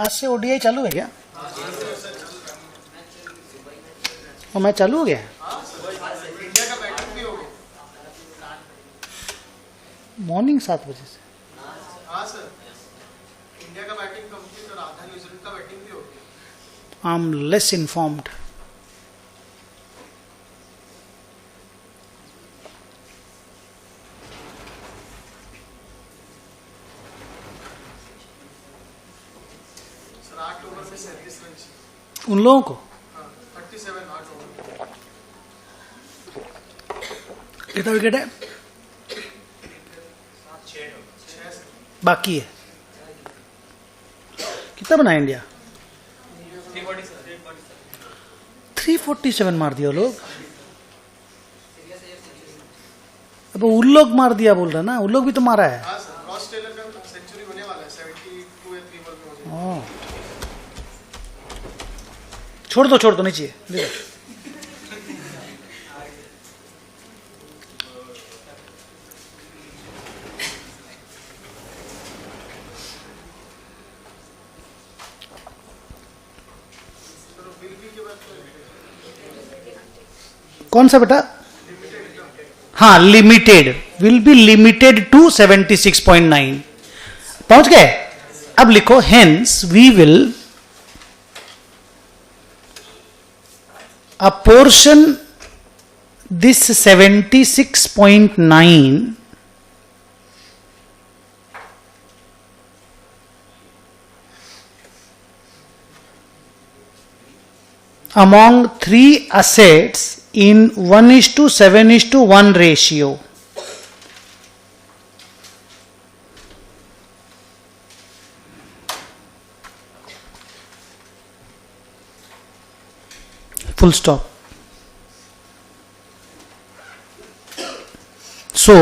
आज से ओडीआई चालू है क्या? और मैं चालू हो गया? मॉर्निंग 7 बजे से। हाँ सर, इंडिया का बैटिंग कंप्लीट और आधा न्यूजीलैंड का बैटिंग भी हो गया। I am less informed. Sir 8 over में 37 रन चाहिए उन लोगों को। 37 8 ओवर। कितना विकेट है? 6 बाकी है। कितना बनाया इंडिया? 347 मार दिया लोग। अब उन लोग मार दिया बोल रहा ना, उन लोग भी तो मारा है। हाँ सर, रॉस टेलर का सेंचुरी होने वाला है 72 या 3 बॉल में हो जाएगा। छोड़ दो नहीं चाहिए। दे दो। कौन सा बेटा? हाँ limited, will be limited to 76.9। पहुंच गए? अब लिखो hence we will apportion this 76.9 sir among three assets in 1:7:1 ratio. Full stop. So,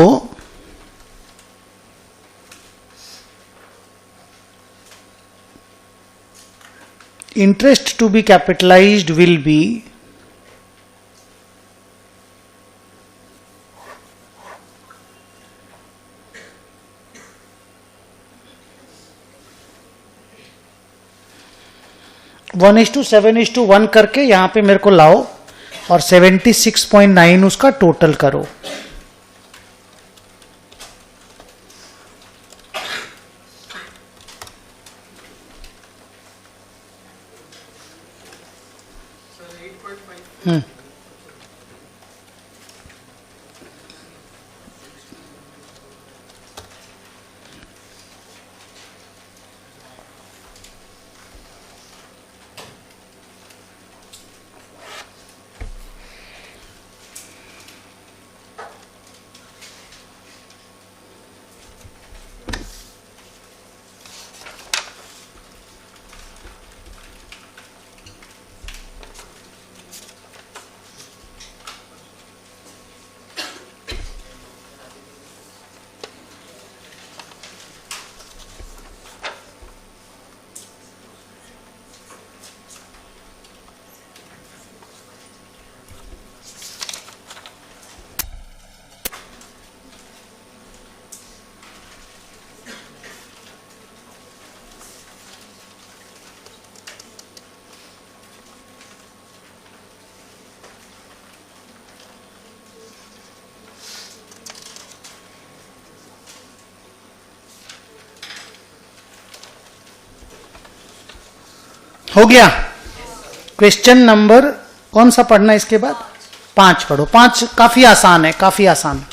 interest to be capitalized will be one is to 7:1 करके यहां पे मेरे को लाओ और 76.9 उसका टोटल करो. सर 8.5 हो गया. क्वेश्चन नंबर कौन सा पढ़ना है इसके बाद? 5 पढ़ो. 5 काफी आसान है, काफी आसान.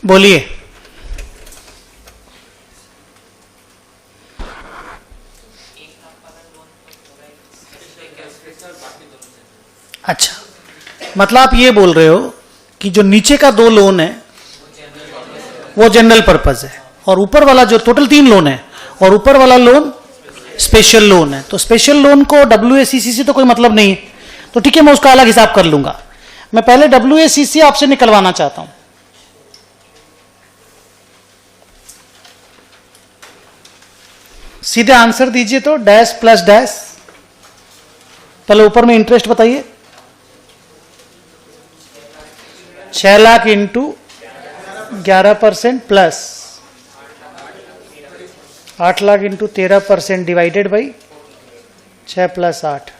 बोलिए. अच्छा, मतलब आप ये बोल रहे हो कि जो नीचे का 2 लोन है वो जनरल पर्पस है और ऊपर वाला जो टोटल 3 लोन है और ऊपर वाला लोन स्पेशल लोन है. तो स्पेशल लोन को WACC से तो कोई मतलब नहीं है. तो ठीक है, मैं उसका अलग हिसाब कर लूंगा. मैं पहले WACC आपसे निकलवाना चाहता हूं. सीधे आंसर दीजिए तो डैश प्लस डैश. पहले ऊपर में इंटरेस्ट बताइए. 6 lakh into 11% plus 8 lakh into 13% divided by 6 + 8.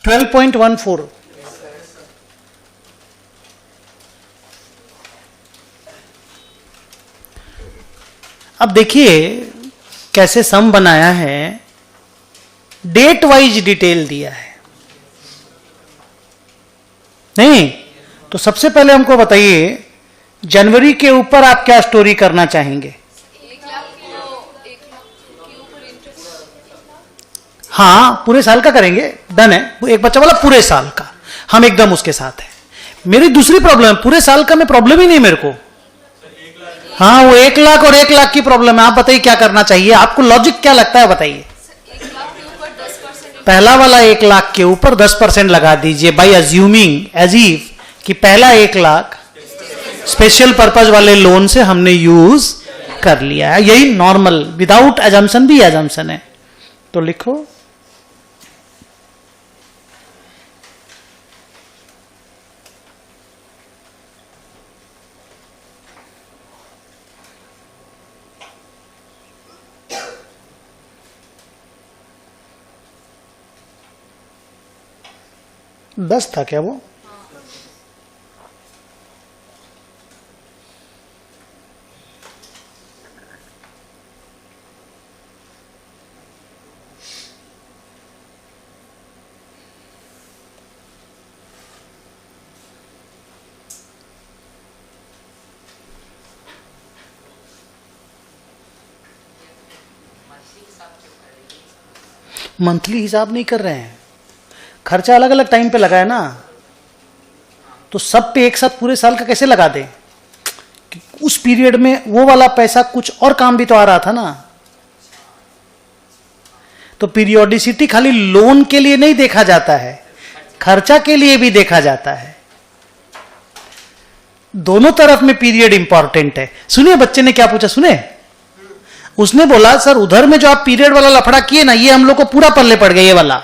12.14। अब देखिए कैसे सम बनाया है, डेट वाइज डिटेल दिया है। नहीं तो सबसे पहले हमको बताइए जनवरी के ऊपर आप क्या स्टोरी करना चाहेंगे? 1 लाख के ऊपर इंटरेस्ट। हाँ पूरे साल का करेंगे, डन है। एक बच्चा बोला पूरे साल का, हम एकदम उसके साथ हैं। मेरी दूसरी प्रॉब्लम है, पूरे साल का में प्रॉब्लम ही नहीं मेरे को। हाँ वो 1 लाख और 1 लाख की प्रॉब्लम है। आप बताइए क्या करना चाहिए, आपको लॉजिक क्या लगता है बताइए। 1 लाख के ऊपर 10%। पहला वाला 1 लाख के ऊपर 10% लगा दीजिए बाई अज्यूमिंग एज इफ कि पहला 1 लाख स्पेशल पर्पज वाले लोन से हमने यूज कर लिया है। यही नॉर्मल, विदाउट एजम्पशन भी एजम्पशन है। तो लिखो दस था क्या वो? मंथली हिसाब नहीं कर रहे हैं, खर्चा अलग अलग टाइम पे लगा है ना, तो सब पे एक साथ पूरे साल का कैसे लगा दें? उस पीरियड में वो वाला पैसा कुछ और काम भी तो आ रहा था ना। तो पीरियोडिसिटी खाली लोन के लिए नहीं देखा जाता है, खर्चा के लिए भी देखा जाता है। दोनों तरफ में पीरियड इंपॉर्टेंट है। सुनिए बच्चे ने क्या पूछा, सुने? उसने बोला सर उधर में जो आप पीरियड वाला लफड़ा किए ना, ये हम लोग को पूरा पल्ले पड़ गया, ये वाला,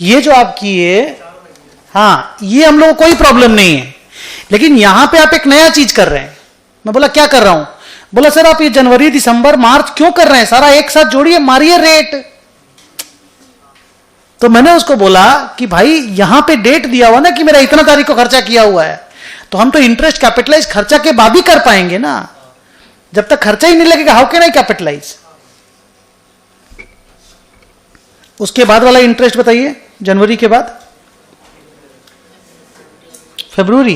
ये जो आप किए, हाँ ये हम लोग को कोई प्रॉब्लम नहीं है, लेकिन यहां पे आप एक नया चीज कर रहे हैं। मैं बोला क्या कर रहा हूं? बोला सर आप ये जनवरी दिसंबर मार्च क्यों कर रहे हैं, सारा एक साथ जोड़िए, मारिए रेट। तो मैंने उसको बोला कि भाई यहां पे डेट दिया हुआ ना कि मेरा इतना तारीख को खर्चा किया हुआ है, तो हम तो इंटरेस्ट कैपिटलाइज खर्चा के बाद ही कर पाएंगे ना। जब तक खर्चा ही नहीं लगेगा हाउ कैन आई कैपिटलाइज? उसके बाद वाला इंटरेस्ट बताइए, जनवरी के बाद फरवरी,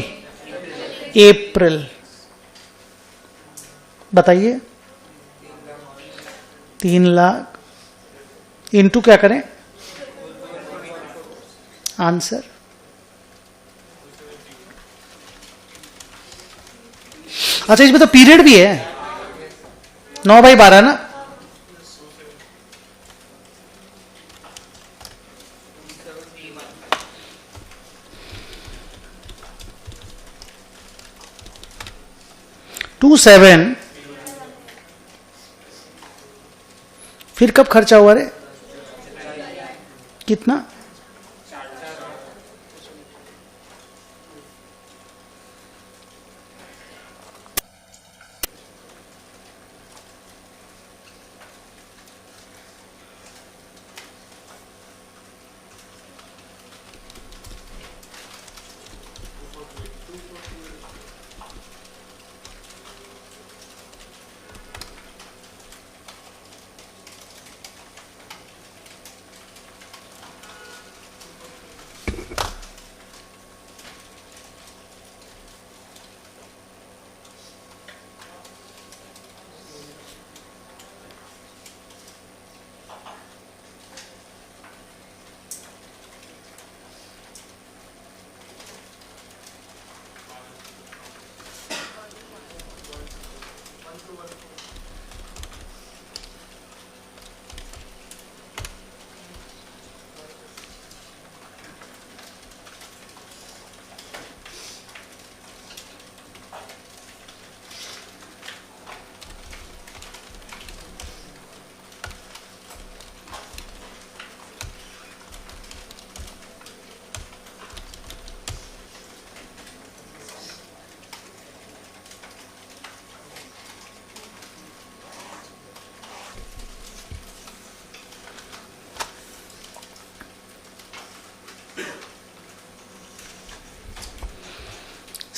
अप्रैल, बताइए 3 लाख इंटू क्या करें आंसर? अच्छा इसमें तो पीरियड भी है, 9/12 ना। टू 7 फिर कब खर्चा हुआ रे? कितना?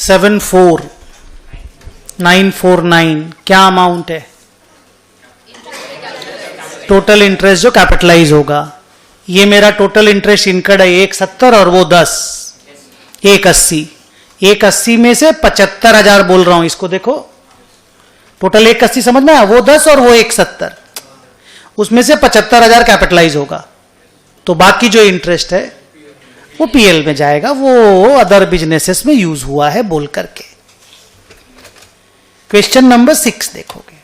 74949 क्या अमाउंट है? टोटल इंटरेस्ट जो कैपिटलाइज होगा। ये मेरा टोटल इंटरेस्ट इनकर्ड है 170 और वो 10, 180। 180 में से 75,000 बोल रहा हूं, इसको देखो, टोटल 180 समझ में आया, वो 10 और वो 170, उसमें से 75,000 कैपिटलाइज होगा। तो बाकी जो इंटरेस्ट है वो पीएल में जाएगा, वो अदर बिजनेसेस में यूज हुआ है बोल करके। क्वेश्चन नंबर 6 देखोगे।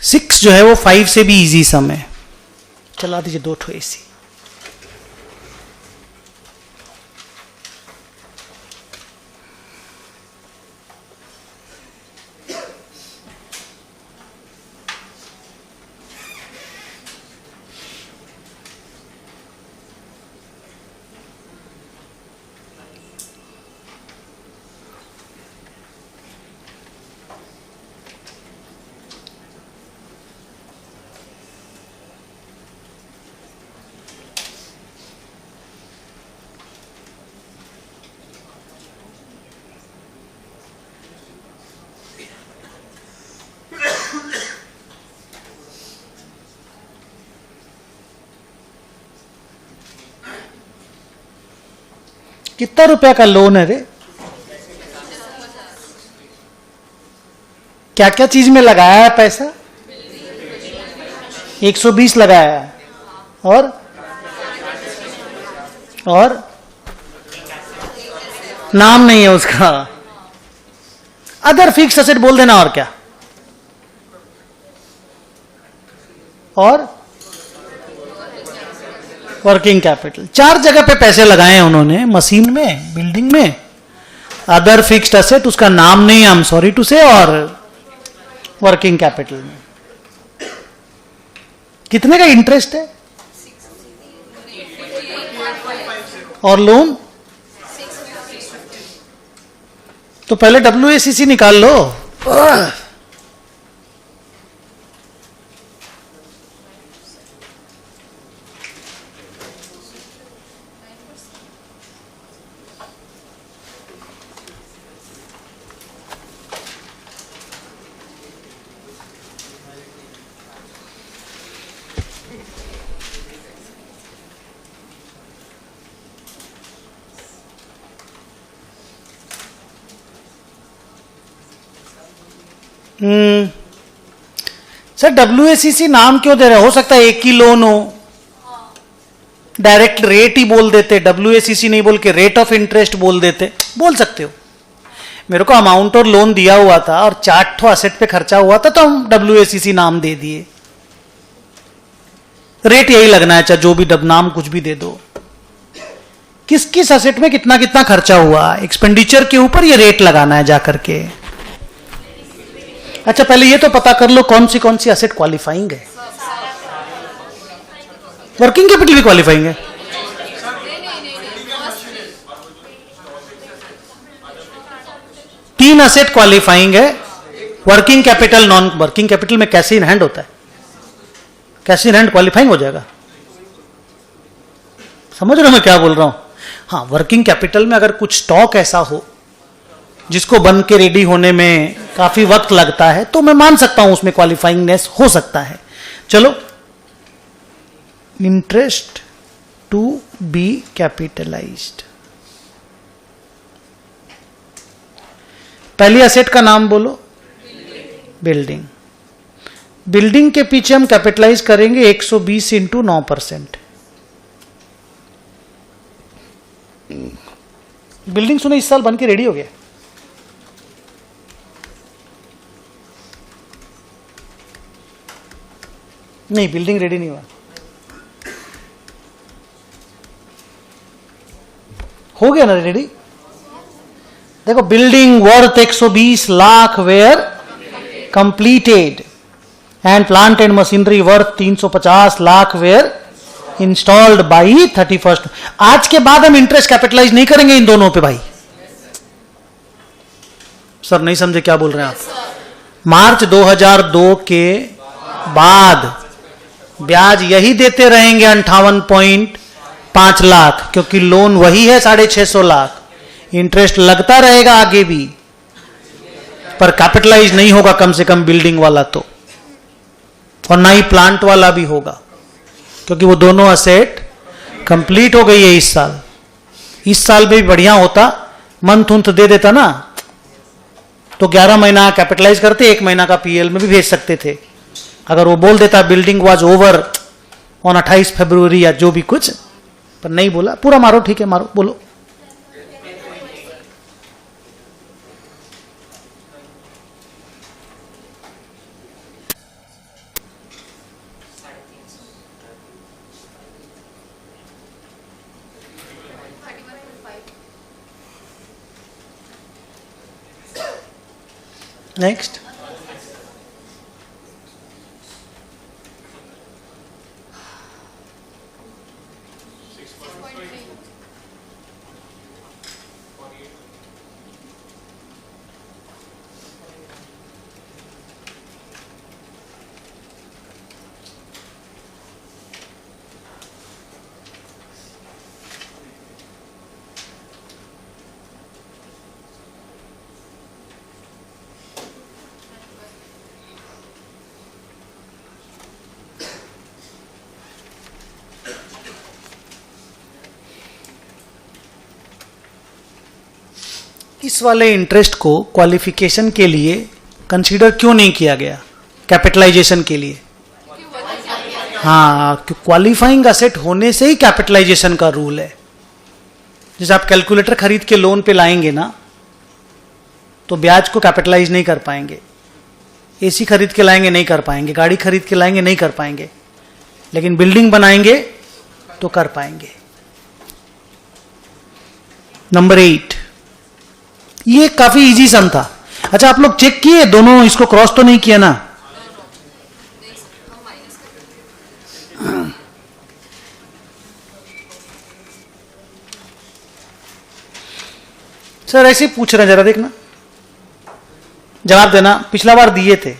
सिक्स जो है वो 5 से भी इजी सम है। चला दीजिए 2 ठो एसी। कितना रुपया का लोन है रे? क्या क्या चीज में लगाया है पैसा? 120 लगाया है। और नाम नहीं है उसका। अदर फिक्स एसेट बोल देना। और क्या? और वर्किंग कैपिटल। 4 जगह पे पैसे लगाए हैं उन्होंने, मशीन में, बिल्डिंग में, अदर फिक्स्ड एसेट, उसका नाम नहीं है, आई एम सॉरी टू से, और वर्किंग कैपिटल में। कितने का इंटरेस्ट है? और लोन? तो पहले WACC निकाल लो। सर WACC नाम क्यों दे रहे? हो सकता है एक ही लोन हो, डायरेक्ट रेट ही बोल देते, WACC नहीं बोल के रेट ऑफ इंटरेस्ट बोल देते, बोल सकते हो। मेरे को अमाउंट और लोन दिया हुआ था और 4 ठो असेट पे खर्चा हुआ था, तो हम WACC नाम दे दिए। रेट यही लगना है, चाहे जो भी नाम कुछ भी दे दो। किस किस असेट में कितना कितना खर्चा हुआ, एक्सपेंडिचर के ऊपर ये रेट लगाना है जाकर के। अच्छा पहले ये तो पता कर लो कौन सी असेट क्वालिफाइंग है। वर्किंग कैपिटल भी क्वालिफाइंग है? तीन असेट क्वालिफाइंग है, working capital, non working capital में कैश इन हैंड होता है, कैश इन हैंड क्वालिफाइंग हो जाएगा। समझ रहे हो मैं क्या बोल रहा हूं? हाँ, वर्किंग कैपिटल में अगर कुछ स्टॉक ऐसा हो जिसको बन के रेडी होने में काफी वक्त लगता है, तो मैं मान सकता हूं उसमें क्वालिफाइंगनेस हो सकता है। चलो, इंटरेस्ट टू बी कैपिटलाइज्ड। पहली असेट का नाम बोलो, बिल्डिंग। बिल्डिंग के पीछे हम कैपिटलाइज करेंगे 120 इंटू 9%। बिल्डिंग सुने इस साल बन के रेडी हो गया। नहीं, बिल्डिंग रेडी नहीं हुआ, हो गया ना रेडी। देखो, building worth 120 lakh were completed and plant and machinery worth 350 lakh were installed by 31st। आज के बाद हम इंटरेस्ट कैपिटलाइज नहीं करेंगे इन दोनों पे भाई। सर नहीं समझे क्या बोल रहे हैं आप? मार्च 2002 के बाद ब्याज यही देते रहेंगे 58.5 लाख, क्योंकि लोन वही है 650 लाख, इंटरेस्ट लगता रहेगा आगे भी, पर कैपिटलाइज नहीं होगा कम से कम बिल्डिंग वाला तो, और ना ही प्लांट वाला भी होगा, क्योंकि वो दोनों असेट कंप्लीट हो गई है इस साल। इस साल भी बढ़िया होता, मंथ उंथ दे देता ना, तो 11 महीना कैपिटलाइज करते, 1 महीना का पीएल में भी भेज सकते थे। अगर वो बोल देता बिल्डिंग वाज ओवर ऑन 28 फरवरी या जो भी कुछ, पर नहीं बोला। पूरा मारो, ठीक है मारो, बोलो। नेक्स्ट, इस वाले इंटरेस्ट को क्वालिफिकेशन के लिए कंसीडर क्यों नहीं किया गया कैपिटलाइजेशन के लिए? हाँ, क्वालिफाइंग असेट होने से ही कैपिटलाइजेशन का रूल है। जैसे आप कैलकुलेटर खरीद के लोन पे लाएंगे ना, तो ब्याज को कैपिटलाइज नहीं कर पाएंगे। एसी खरीद के लाएंगे, नहीं कर पाएंगे। गाड़ी खरीद के लाएंगे, नहीं कर पाएंगे। लेकिन बिल्डिंग बनाएंगे तो कर पाएंगे। नंबर 8, ये काफी इजी सम था। अच्छा, आप लोग चेक किए दोनों, इसको क्रॉस तो नहीं किया ना? सर ऐसे पूछ रहे हैं, जरा देखना, जवाब देना। पिछला बार दिए थे,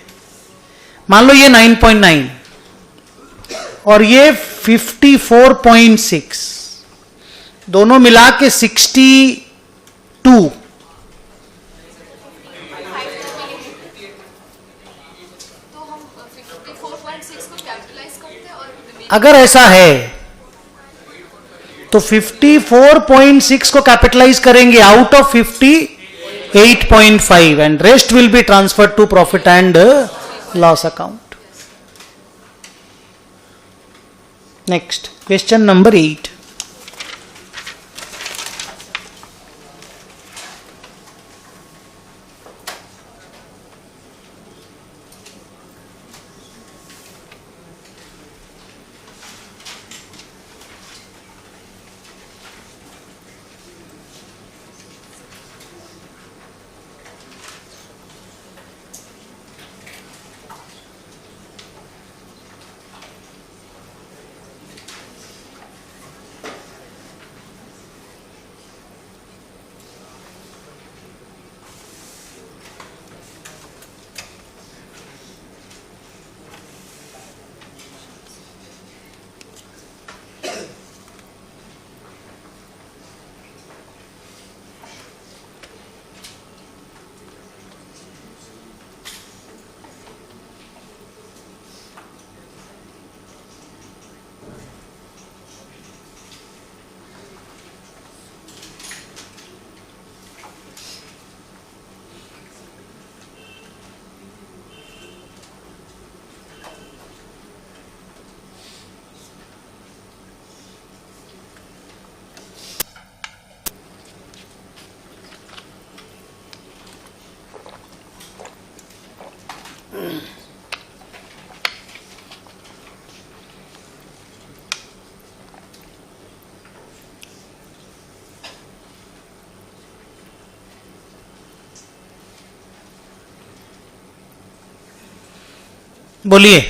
मान लो ये 9.9 और ये 54.6, दोनों मिला के 62। अगर ऐसा है तो 54.6 को कैपिटलाइज करेंगे out of 58.5 and rest will be transferred to profit and loss account. Next question number 8। बोलिए,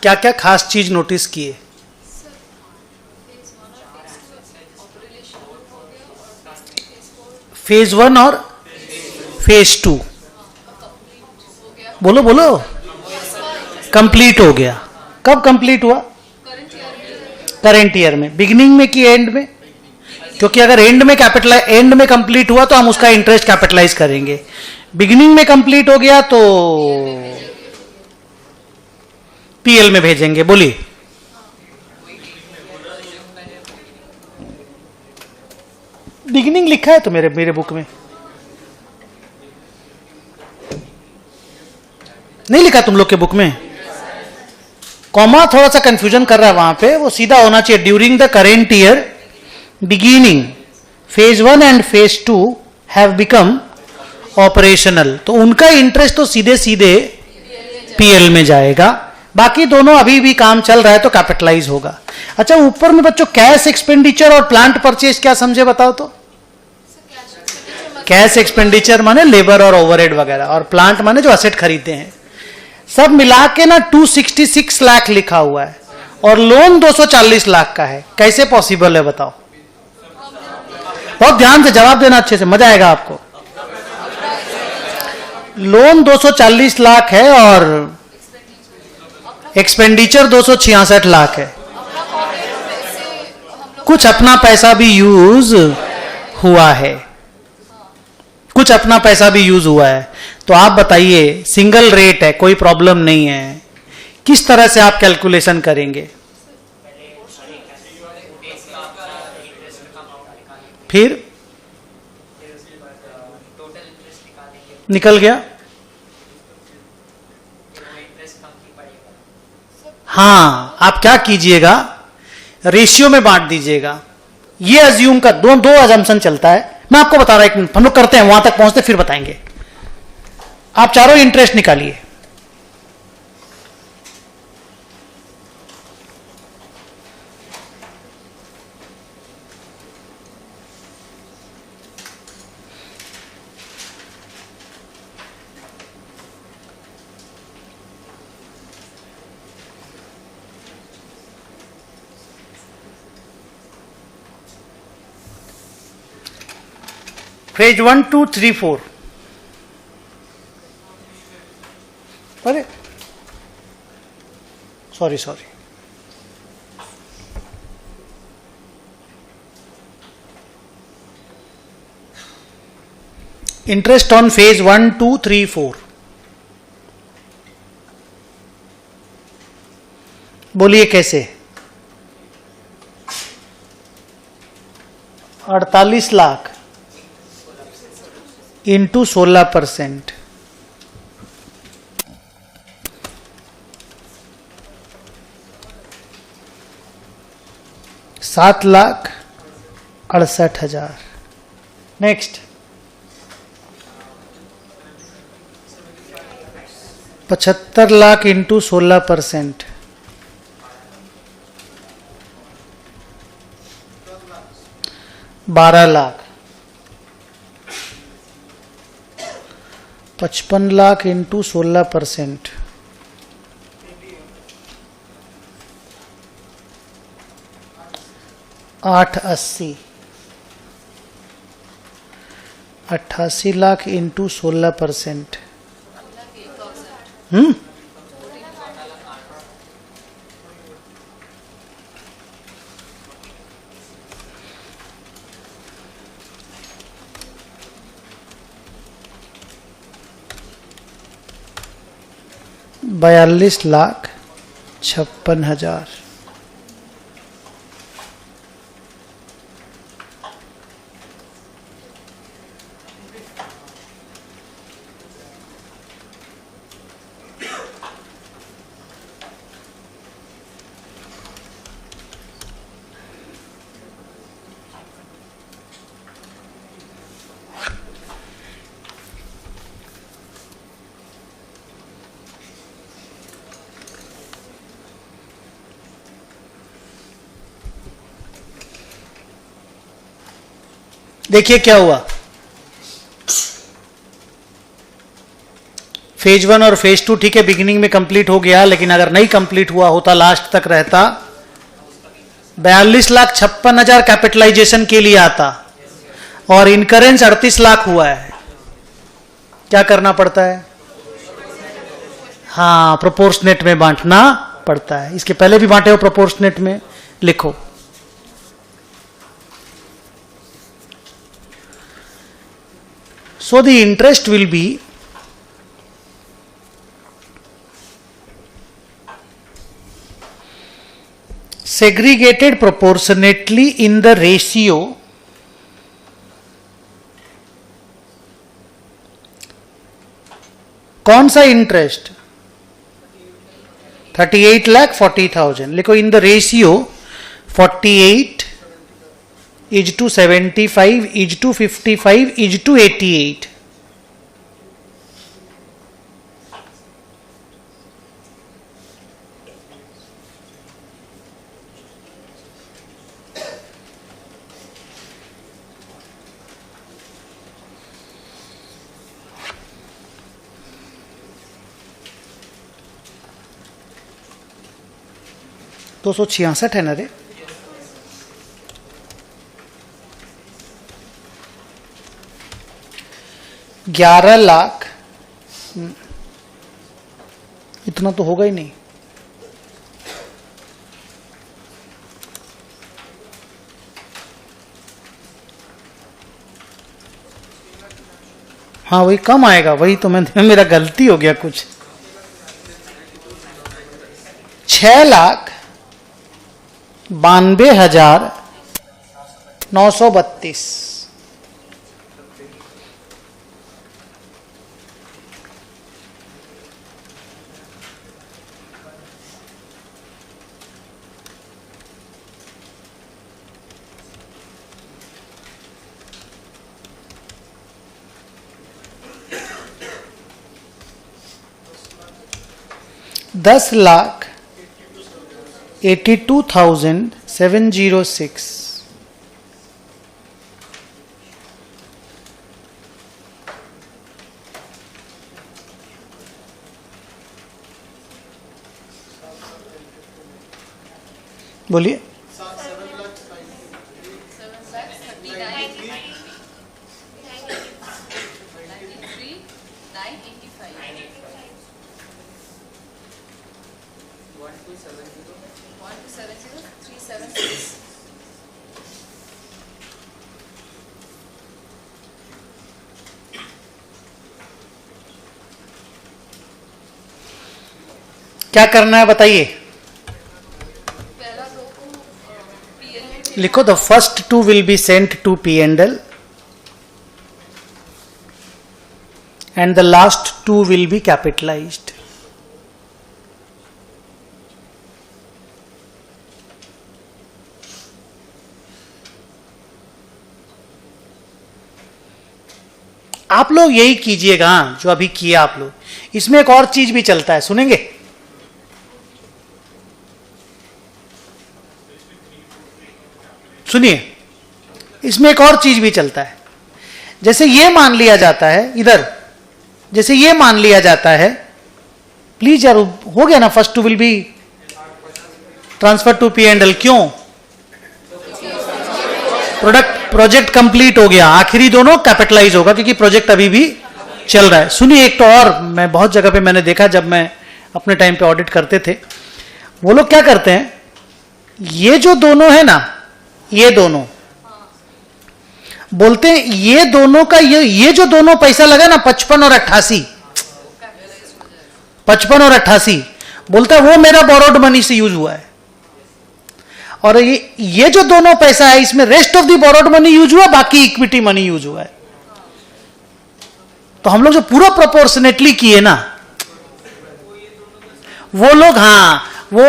क्या क्या खास चीज नोटिस किए? फेज 1 और फेज 2 बोलो बोलो, कंप्लीट हो गया। कब कंप्लीट हुआ? करंट ईयर में। बिगिनिंग में कि एंड में? क्योंकि अगर एंड में कंप्लीट हुआ तो हम उसका इंटरेस्ट कैपिटलाइज करेंगे। बिगिनिंग में कंप्लीट हो गया तो पीएल में भेजेंगे। बोलिए। बिगिनिंग लिखा है तो मेरे बुक में नहीं लिखा, तुम लोग के बुक में कॉमा थोड़ा सा कंफ्यूजन कर रहा है वहां पे, वो सीधा होना चाहिए। During the current year beginning phase 1 and phase 2 have become operational, तो उनका इंटरेस्ट तो सीधे सीधे पीएल में जाएगा। बाकी दोनों अभी भी काम चल रहा है तो कैपिटलाइज होगा। अच्छा, ऊपर में बच्चों कैश एक्सपेंडिचर और प्लांट परचेज क्या समझे बताओ तो? कैश एक्सपेंडिचर माने लेबर और ओवरहेड वगैरह, और प्लांट माने जो असेट खरीदते हैं। सब मिला के ना 266 लाख लिखा हुआ है और लोन 240 लाख का है। कैसे पॉसिबल है बताओ? बहुत ध्यान से जवाब देना, अच्छे से, मजा आएगा आपको। लोन 240 लाख है और एक्सपेंडिचर 266 लाख है। कुछ अपना पैसा भी यूज हुआ है, कुछ अपना पैसा भी यूज हुआ है। तो आप बताइए, सिंगल रेट है, कोई प्रॉब्लम नहीं है, किस तरह से आप कैलकुलेशन करेंगे? फिर निकल गया। हाँ, आप क्या कीजिएगा, रेशियो में बांट दीजिएगा। ये अज्यूम का दो अजम्पशन चलता है, मैं आपको बता रहा हूं, एक मिनट हम लोग करते हैं, वहां तक पहुंचते फिर बताएंगे। आप चारों इंटरेस्ट निकालिए। फेज 1 2 3 4। अरे सॉरी इंटरेस्ट ऑन फेज 1 2 3 4। बोलिए कैसे? 48 lakh into 16%, 7,68,000। Next 75 lakh into 16%, 12 lakh. 55 lakh into 16%, 880। 88 lakh into 16%, 42,56,000। देखिए क्या हुआ, फेज 1 और फेज 2 ठीक है बिगिनिंग में कंप्लीट हो गया, लेकिन अगर नहीं कंप्लीट हुआ होता लास्ट तक रहता 42,56,000 कैपिटलाइजेशन के लिए आता और इनकरेंस 38 लाख हुआ है। क्या करना पड़ता है? हाँ, प्रोपोर्शनेट में बांटना पड़ता है। इसके पहले भी बांटे हो प्रोपोर्शनेट में, लिखो। So the interest will be segregated proportionately in the ratio कौन सा इंटरेस्ट 38,40,000 लिखो। In the ratio 48 is to 75 is to 55 is to 88। तो 266 है ना रे। ग्यारह लाख, इतना तो होगा ही नहीं। हाँ वही कम आएगा, वही तो मेरा गलती हो गया कुछ। 6,92,932। $10,82,706। बोलिए। 1,270,376। क्या करना है बताइए। पहला रो को PL लिखो the first two will be sent to P&L and the last two will be capitalized. आप लोग यही कीजिएगा जो अभी किया आप लोग। इसमें एक और चीज भी चलता है, सुनेंगे? सुनिए, इसमें एक और चीज भी चलता है। जैसे ये मान लिया जाता है इधर, जैसे ये मान लिया जाता है, प्लीज यार हो गया ना, first two will be transfer to P&L। क्यों? प्रोजेक्ट कंप्लीट हो गया, आखिरी दोनों कैपिटलाइज होगा क्योंकि प्रोजेक्ट अभी भी चल रहा है। सुनिए, एक तो और मैं बहुत जगह पे मैंने देखा, जब मैं अपने टाइम पे ऑडिट करते थे, वो लोग क्या करते हैं, ये जो दोनों है ना, ये दोनों बोलते हैं ये दोनों का ये जो दोनों पैसा लगा ना 55 और 88, 55 और 88, बोलता है वो मेरा बोरोड मनी से यूज हुआ है। और ये जो दोनों पैसा है इसमें rest of the borrowed money use हुआ, बाकी इक्विटी मनी यूज हुआ है। तो हम लोग जो पूरा प्रोपोर्शनेटली किए ना, वो लोग, हाँ, वो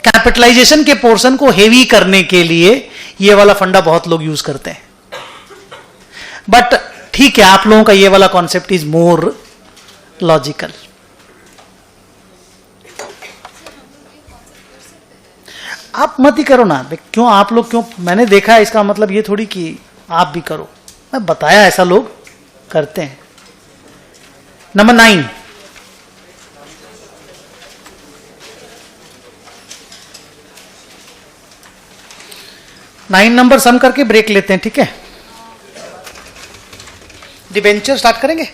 कैपिटलाइजेशन के पोर्शन को हेवी करने के लिए ये वाला फंडा बहुत लोग यूज करते हैं। बट ठीक है, आप लोगों का ये वाला कॉन्सेप्ट इज मोर लॉजिकल। आप मत ही करो ना, क्यों आप लोग, क्यों? मैंने देखा है, इसका मतलब ये थोड़ी कि आप भी करो, मैं बताया ऐसा लोग करते हैं। नंबर 9, नंबर सम करके ब्रेक लेते हैं, ठीक है? डिबेंचर स्टार्ट करेंगे।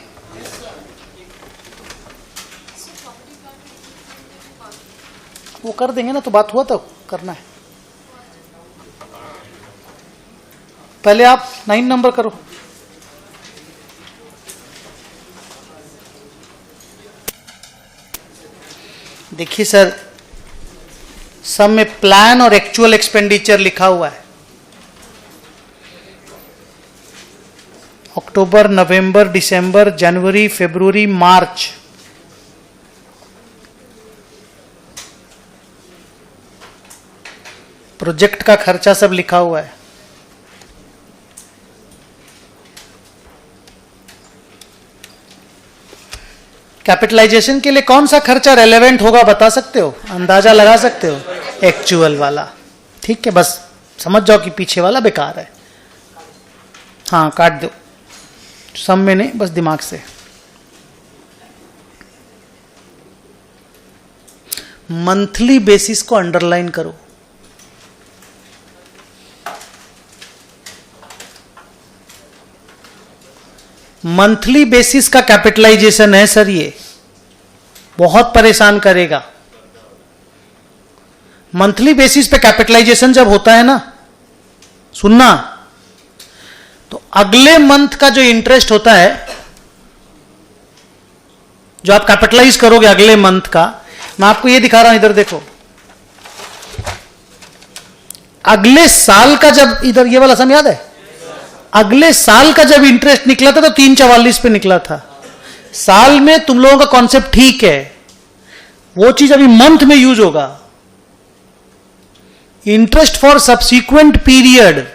वो कर देंगे ना, तो बात हुआ तो करना है। पहले आप 9 नंबर करो। देखिए सर, सब में प्लान और एक्चुअल एक्सपेंडिचर लिखा हुआ है। अक्टूबर, नवंबर, दिसंबर, जनवरी, फरवरी, मार्च, प्रोजेक्ट का खर्चा सब लिखा हुआ है। कैपिटलाइजेशन के लिए कौन सा खर्चा रेलेवेंट होगा बता सकते हो, अंदाजा लगा सकते हो? एक्चुअल वाला। ठीक है, बस समझ जाओ कि पीछे वाला बेकार है। हाँ, काट दो, सम में नहीं, बस दिमाग से। मंथली बेसिस को अंडरलाइन करो। मंथली बेसिस का कैपिटलाइजेशन है सर, ये बहुत परेशान करेगा। मंथली बेसिस पे कैपिटलाइजेशन जब होता है ना, सुनना, तो अगले मंथ का जो इंटरेस्ट होता है, जो आप कैपिटलाइज करोगे अगले मंथ का, मैं आपको ये दिखा रहा हूं, इधर देखो। अगले साल का जब, इधर ये वाला सम याद है, अगले साल का जब इंटरेस्ट निकला था तो 344 पे निकला था। साल में तुम लोगों का कॉन्सेप्ट ठीक है, वो चीज अभी मंथ में यूज होगा। इंटरेस्ट फॉर सब्सीक्वेंट पीरियड,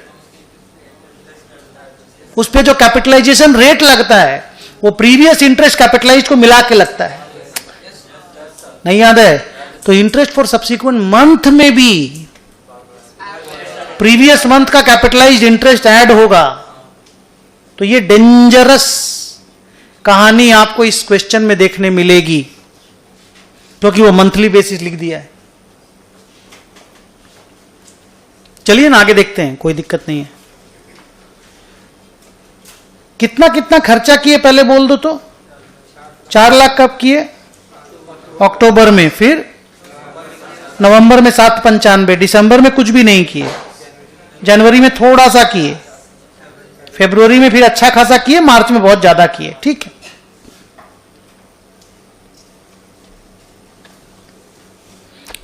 उस पे जो कैपिटलाइजेशन रेट लगता है वो प्रीवियस इंटरेस्ट कैपिटलाइज को मिला के लगता है, नहीं याद है? तो इंटरेस्ट फॉर सब्सीक्वेंट मंथ में भी प्रीवियस मंथ का कैपिटलाइज्ड इंटरेस्ट ऐड होगा। तो ये डेंजरस कहानी आपको इस क्वेश्चन में देखने मिलेगी, क्योंकि वो मंथली बेसिस लिख दिया है। चलिए ना आगे देखते हैं, कोई दिक्कत नहीं है। कितना कितना खर्चा किए पहले बोल दो तो। 4 लाख कब किए? अक्टूबर में, फिर नवंबर में 795, दिसंबर में कुछ भी नहीं किए, जनवरी में थोड़ा सा किए, फरवरी में फिर अच्छा खासा किए, मार्च में बहुत ज्यादा किए। ठीक है,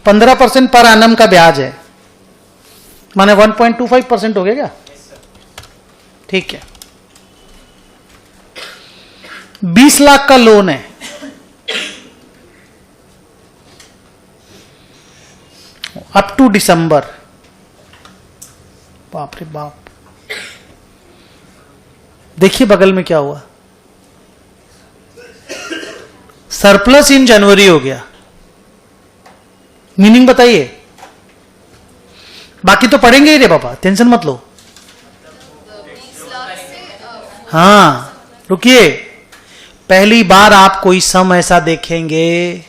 %15 पर एनम का ब्याज है, माने 1.25% हो गया क्या? ठीक है। 20 लाख का लोन है, अप टू दिसंबर। बाप रे बाप, देखिए बगल में क्या हुआ, सरप्लस इन जनवरी हो गया। मीनिंग बताइए, बाकी तो पढ़ेंगे ही रे बाबा, टेंशन मत लो। 20 लाख से हाँ रुकिए, पहली बार आप कोई सम ऐसा देखेंगे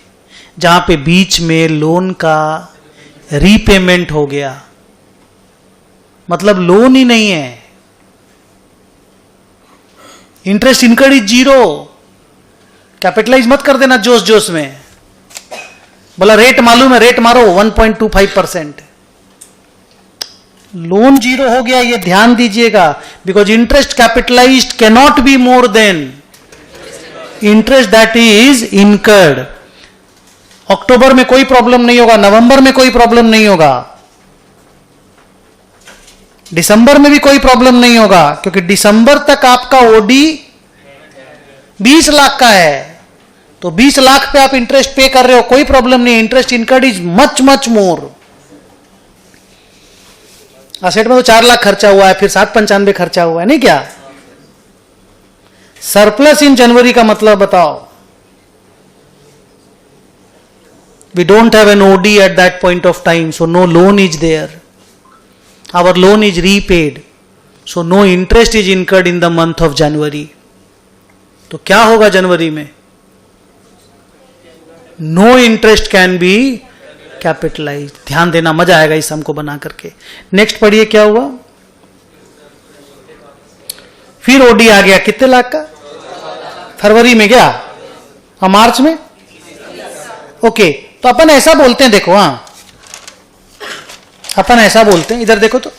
जहां पे बीच में लोन का रीपेमेंट हो गया, मतलब लोन ही नहीं है, इंटरेस्ट इनकर्ड इज 0। कैपिटलाइज मत कर देना जोश जोश में, बोला रेट मालूम है, रेट मारो 1.25%। लोन 0 हो गया, ये ध्यान दीजिएगा, because interest capitalized can not be more than interest that is incurred. अक्टूबर में कोई प्रॉब्लम नहीं होगा, नवंबर में कोई प्रॉब्लम नहीं होगा, दिसंबर में भी कोई प्रॉब्लम नहीं होगा, क्योंकि दिसंबर तक आपका ओडी 20 लाख का है, तो 20 लाख पे आप इंटरेस्ट पे कर रहे हो, कोई प्रॉब्लम नहीं। Interest incurred is much much more. Asset में तो 4 लाख खर्चा हुआ है, फिर 795 खर्चा हुआ है, नहीं क्या? सरप्लस इन जनवरी का मतलब बताओ। We don't have an OD at that point of time, so no loan is there. Our loan is repaid, so no interest is incurred in the month of January. तो क्या होगा जनवरी में? No interest can be capitalized. ध्यान देना, मजा आएगा इस सम को बना करके। नेक्स्ट पढ़िए क्या हुआ। फिर ओडी आ गया, कितने लाख का? फरवरी में गया, और मार्च में ओके तो अपन ऐसा बोलते हैं, देखो, हाँ अपन ऐसा बोलते हैं, इधर देखो तो,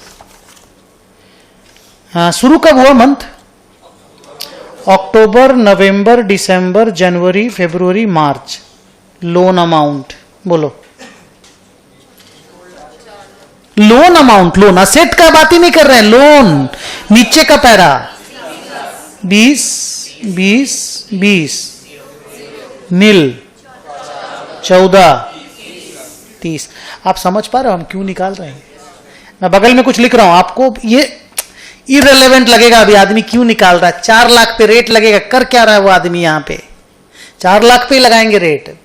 हाँ शुरू कब हुआ मंथ? अक्टूबर, नवंबर, दिसंबर, जनवरी, फरवरी, मार्च। लोन अमाउंट बोलो। लोन अमाउंट, लोन असेट का बात ही नहीं कर रहे हैं, लोन नीचे का पैरा 20 20 20 नील 14 30। आप समझ पा रहे हो हम क्यों निकाल रहे हैं? मैं बगल में कुछ लिख रहा हूं, आपको ये इररिलेवेंट लगेगा अभी आदमी क्यों निकाल रहा है। 4 लाख पे रेट लगेगा, कर क्या रहा है वो आदमी यहां पे? 4 लाख पे ही लगाएंगे रेट।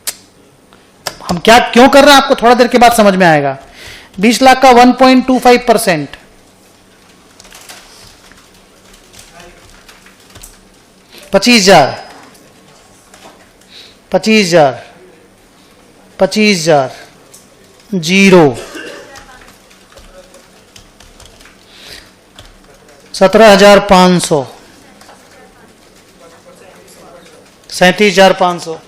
हम क्या क्यों कर रहे हैं आपको थोड़ा देर के बाद समझ में आएगा। 20 लाख का 1.25%, 25,000 25,000 25,000 जीरो 17,500 37,500।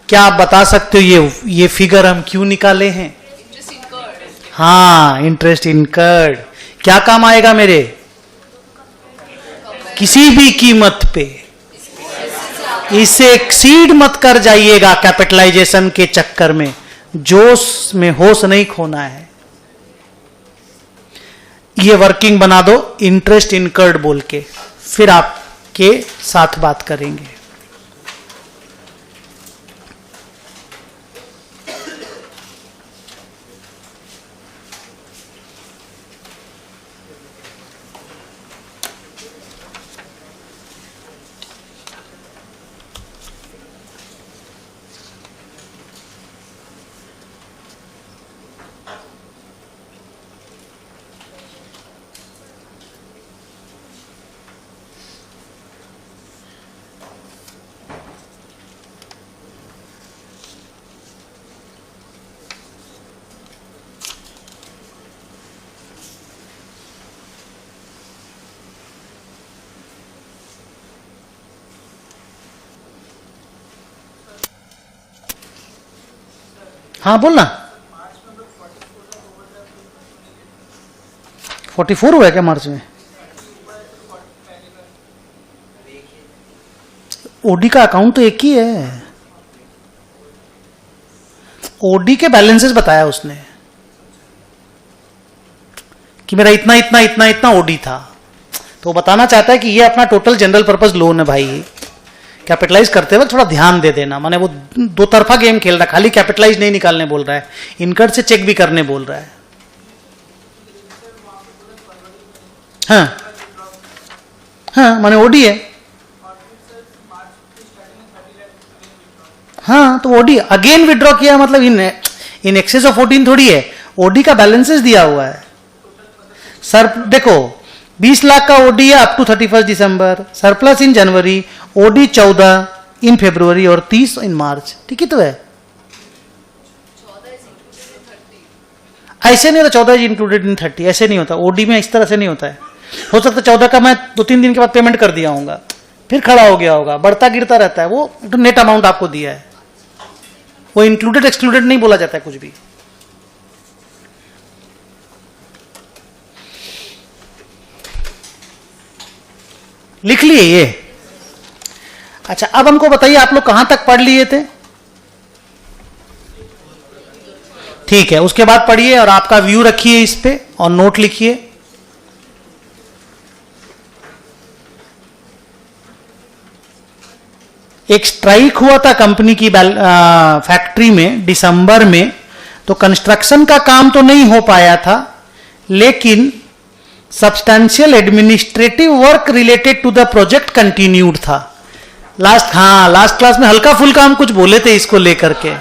क्या आप बता सकते हो ये फिगर हम क्यों निकाले हैं? Interest incurred. हाँ, इंटरेस्ट इनकर्ड। क्या काम आएगा मेरे? किसी भी कीमत पे इसे एक्सीड मत कर जाइएगा कैपिटलाइजेशन के चक्कर में। जोश में होश नहीं खोना है। ये वर्किंग बना दो इंटरेस्ट इनकर्ड बोल के, फिर आपके साथ बात करेंगे। हाँ बोलना। 44 हुआ है क्या मार्च में? ओडी का अकाउंट तो एक ही है। ओडी के बैलेंसेस बताया उसने कि मेरा इतना इतना इतना इतना ओडी था, तो वो बताना चाहता है कि ये अपना टोटल जनरल पर्पस लोन है भाई। कैपिटलाइज करते वक्त थोड़ा ध्यान दे देना, माने वो दो तरफा गेम खेल रहा है, खाली कैपिटलाइज नहीं निकालने बोल रहा है, इनकट से चेक भी करने बोल रहा है। हाँ हाँ, माने ओडी है। हाँ, तो ओडी अगेन विड्रॉ किया, मतलब इन एक्सेस ऑफ 14 थोड़ी है, ओडी का बैलेंसेस दिया हुआ है। सर देखो 20 लाख का ओडी है up to 31 December, surplus in January, OD 14 in February और 30 इन मार्च। ठीक ही तो है। 14 is included in 30. ऐसे नहीं होता 14 इज इंक्लूडेड इन 30, ऐसे नहीं होता। ओडी में इस तरह से नहीं होता है। हो सकता है 14 का मैं 2-3 दिन के बाद पेमेंट कर दिया होगा, फिर खड़ा हो गया होगा, बढ़ता गिरता रहता है। वो तो नेट अमाउंट आपको दिया है, वो इंक्लूडेड एक्सक्लूडेड नहीं बोला जाता है कुछ भी। लिख लिए ये। अच्छा, अब हमको बताइए आप लोग कहां तक पढ़ लिए थे? ठीक है, उसके बाद पढ़िए और आपका व्यू रखिए इस पे और नोट लिखिए। एक स्ट्राइक हुआ था कंपनी की फैक्ट्री में दिसंबर में, तो कंस्ट्रक्शन का काम तो नहीं हो पाया था, लेकिन substantial administrative work related to the project continued था। लास्ट क्लास में हल्का फुल्का हम कुछ बोले थे इसको लेकर के।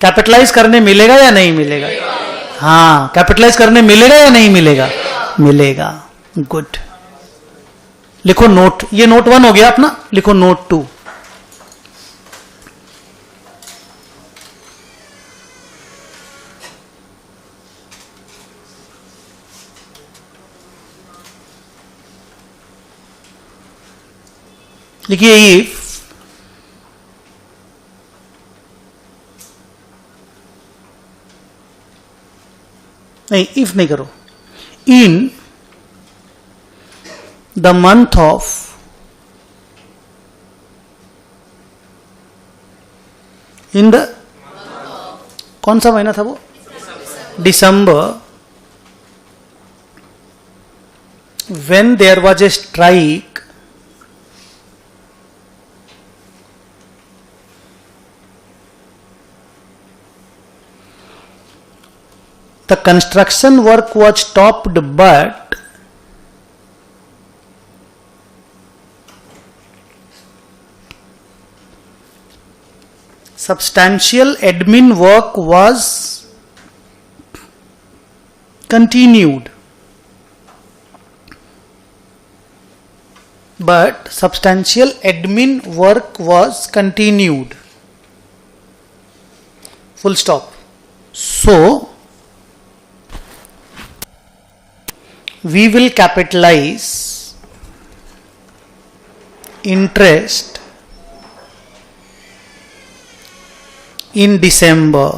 कैपिटलाइज करने मिलेगा या नहीं मिलेगा? हाँ, कैपिटलाइज करने मिलेगा या नहीं मिलेगा? मिलेगा। गुड। लिखो नोट, ये नोट 1 हो गया अपना, लिखो नोट 2। लिखिए इफ नहीं, इफ नहीं करो, in the month of in the, कौन सा महीना था वो? December, when there was a strike, the construction work was stopped, but substantial admin work was continued. But substantial admin work was continued. Full stop. So, we will capitalize interest in December.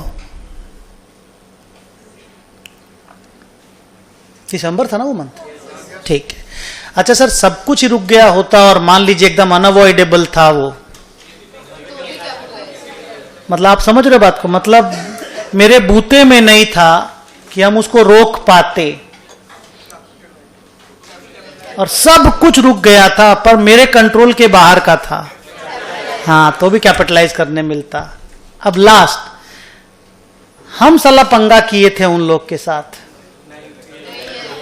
दिसंबर था ना वो month, ठीक है। अच्छा sir, सब कुछ ही रुक गया होता और मान लीजिए एकदम अनअवॉइडेबल था वो, मतलब आप समझ रहे बात को, मतलब मेरे बूते में नहीं था कि हम उसको रोक पाते, और सब कुछ रुक गया था पर मेरे कंट्रोल के बाहर का था, हाँ, तो भी कैपिटलाइज करने मिलता। अब लास्ट, हम साला पंगा किए थे उन लोग के साथ,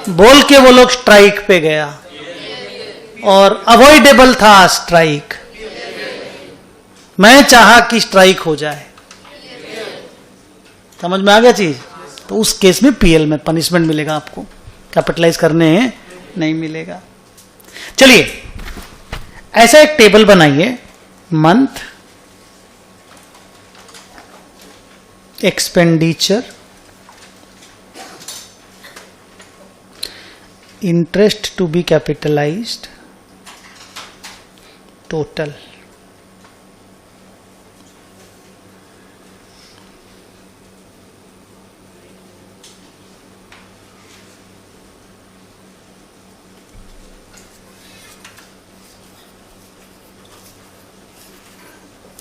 बोल के वो लोग स्ट्राइक पे गया और अवॉइडेबल था स्ट्राइक, मैं चाहा कि स्ट्राइक हो जाए, समझ में आ गया चीज? तो उस केस में पीएल में पनिशमेंट मिलेगा आपको, कैपिटलाइज करने नहीं मिलेगा। चलिए ऐसा एक टेबल बनाइए, month, expenditure, interest to be capitalized, total,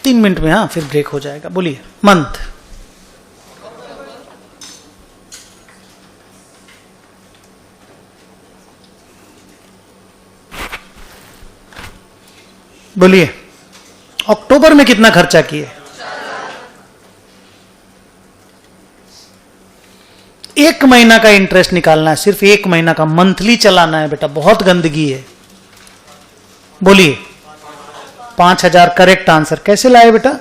तीन मिनट में, हाँ, फिर ब्रेक हो जाएगा। बोलिए, मंथ, बोलिए, अक्टूबर में कितना खर्चा किए? एक महीना का इंटरेस्ट निकालना है, सिर्फ एक महीना का, मंथली चलाना है बेटा, बहुत गंदगी है। बोलिए, 5,000 करेक्ट आंसर। कैसे लाए बेटा?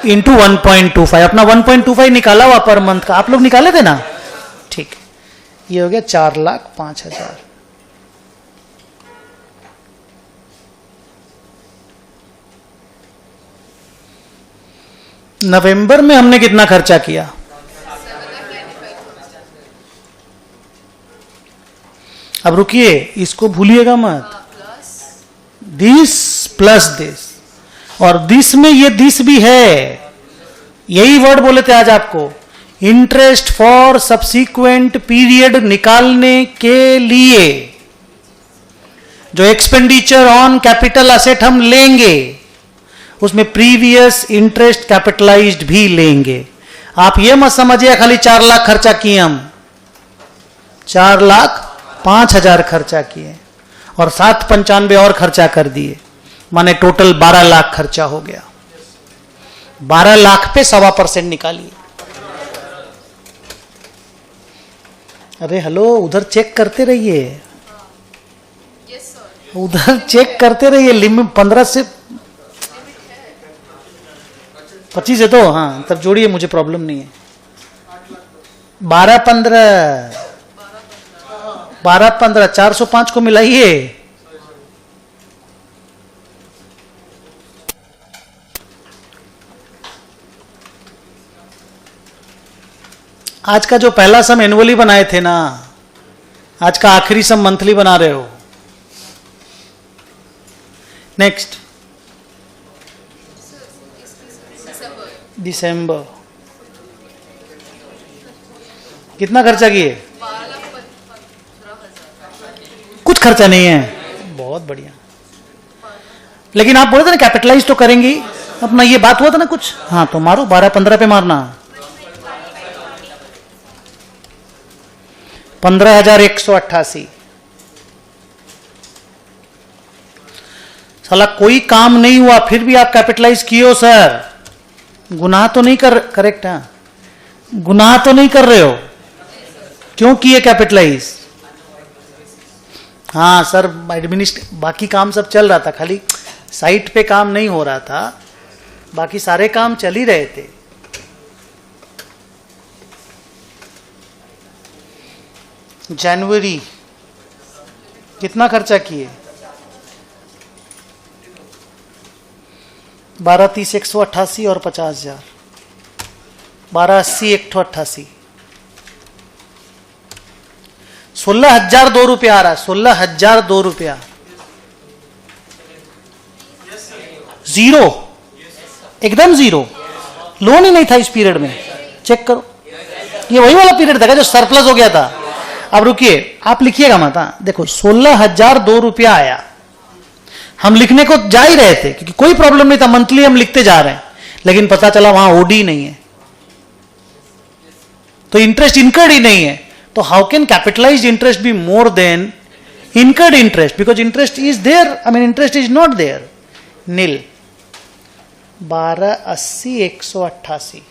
इंटू 1.25, अपना 1.25 निकाला हुआ पर मंथ का, आप लोग निकाले थे ना, ठीक, ये हो गया 4,05,000। नवंबर में हमने कितना खर्चा किया? अब रुकिए, इसको भूलिएगा मत, दिस प्लस दिस, और दिस में ये दिस भी है, यही वर्ड बोले थे आज आपको, इंटरेस्ट फॉर सब्सिक्वेंट पीरियड निकालने के लिए जो एक्सपेंडिचर ऑन कैपिटल असेट हम लेंगे उसमें प्रीवियस इंटरेस्ट कैपिटलाइज्ड भी लेंगे। आप ये मत समझिए खाली 4 लाख खर्चा किए, हम 4,05,000 खर्चा किए और 795 और खर्चा कर दिए, माने टोटल 12 लाख खर्चा हो गया। 12 लाख पे 1.25% निकालिए। अरे हेलो, उधर चेक करते रहिए, उधर चेक करते रहिए। लिमिट 15 से 25 है तो हाँ, तब जोड़िए, मुझे प्रॉब्लम नहीं है। 12-15 405 को मिलाइए। आज का जो पहला सम एनुअली बनाए थे ना, आज का आखिरी सम मंथली बना रहे हो। नेक्स्ट, दिसंबर। कितना खर्चा किए? 12-15,000। कुछ खर्चा नहीं है, बहुत बढ़िया। लेकिन आप बोले थे ना कैपिटलाइज तो करेंगी, अपना ये बात हुआ था ना कुछ, हाँ तो मारो 12-15 पे मारना। 15,188। साला कोई काम नहीं हुआ फिर भी आप कैपिटलाइज किए हो सर, गुनाह तो नहीं करेक्ट है, गुनाह तो नहीं कर रहे हो, क्यों किए कैपिटलाइज? हाँ सर बाकी काम सब चल रहा था, खाली साइट पे काम नहीं हो रहा था, बाकी सारे काम चल ही रहे थे। जनवरी कितना खर्चा किए? 12-30 188 और 50,000, 1280 188, 16,002 रुपया आ रहा है, 16,002 रुपया। जीरो, एकदम जीरो, लोन ही नहीं था इस पीरियड में, चेक करो। ये वही वाला पीरियड था जो सरप्लस हो गया था। अब रुकिए, आप लिखिएगा माता, देखो 16,002 रुपया आया, हम लिखने को जा ही रहे थे क्योंकि कोई प्रॉब्लम नहीं था, मंथली हम लिखते जा रहे हैं, लेकिन पता चला वहां ओडी नहीं है, तो इंटरेस्ट इनकर्ड ही नहीं है। तो how can capitalized interest be more than incurred interest? Because interest is there, I mean interest is not there. नील 1280 188।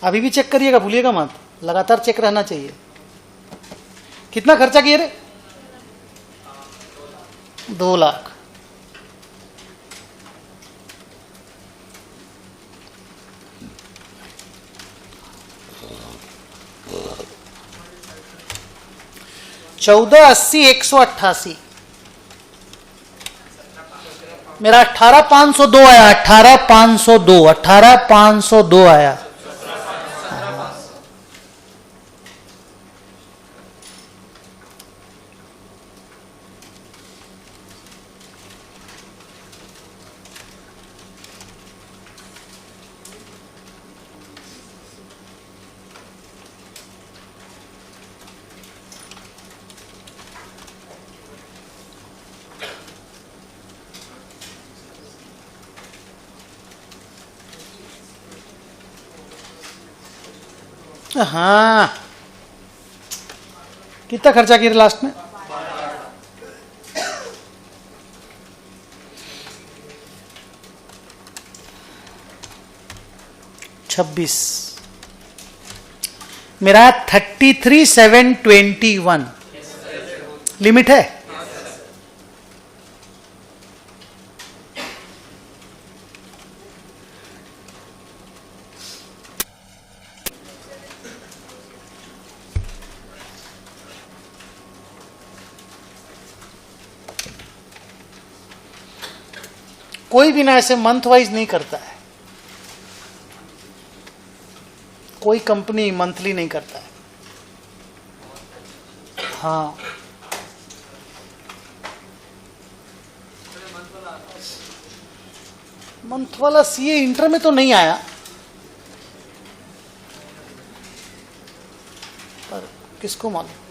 अभी भी चेक करिएगा, भूलिएगा मत, लगातार चेक रहना चाहिए। कितना खर्चा किए रे? 2 लाख। चौदह 80 188, मेरा 18,502 आया, 18,502, 18,502 आया। हाँ, कितना खर्चा किया लास्ट में? 26। मेरा 33,721 लिमिट है। कोई भी ना ऐसे मंथ वाइज नहीं करता है, कोई कंपनी मंथली नहीं करता है। हाँ, मंथ वाला सीए इंटर में तो नहीं आया, पर किसको मालूम।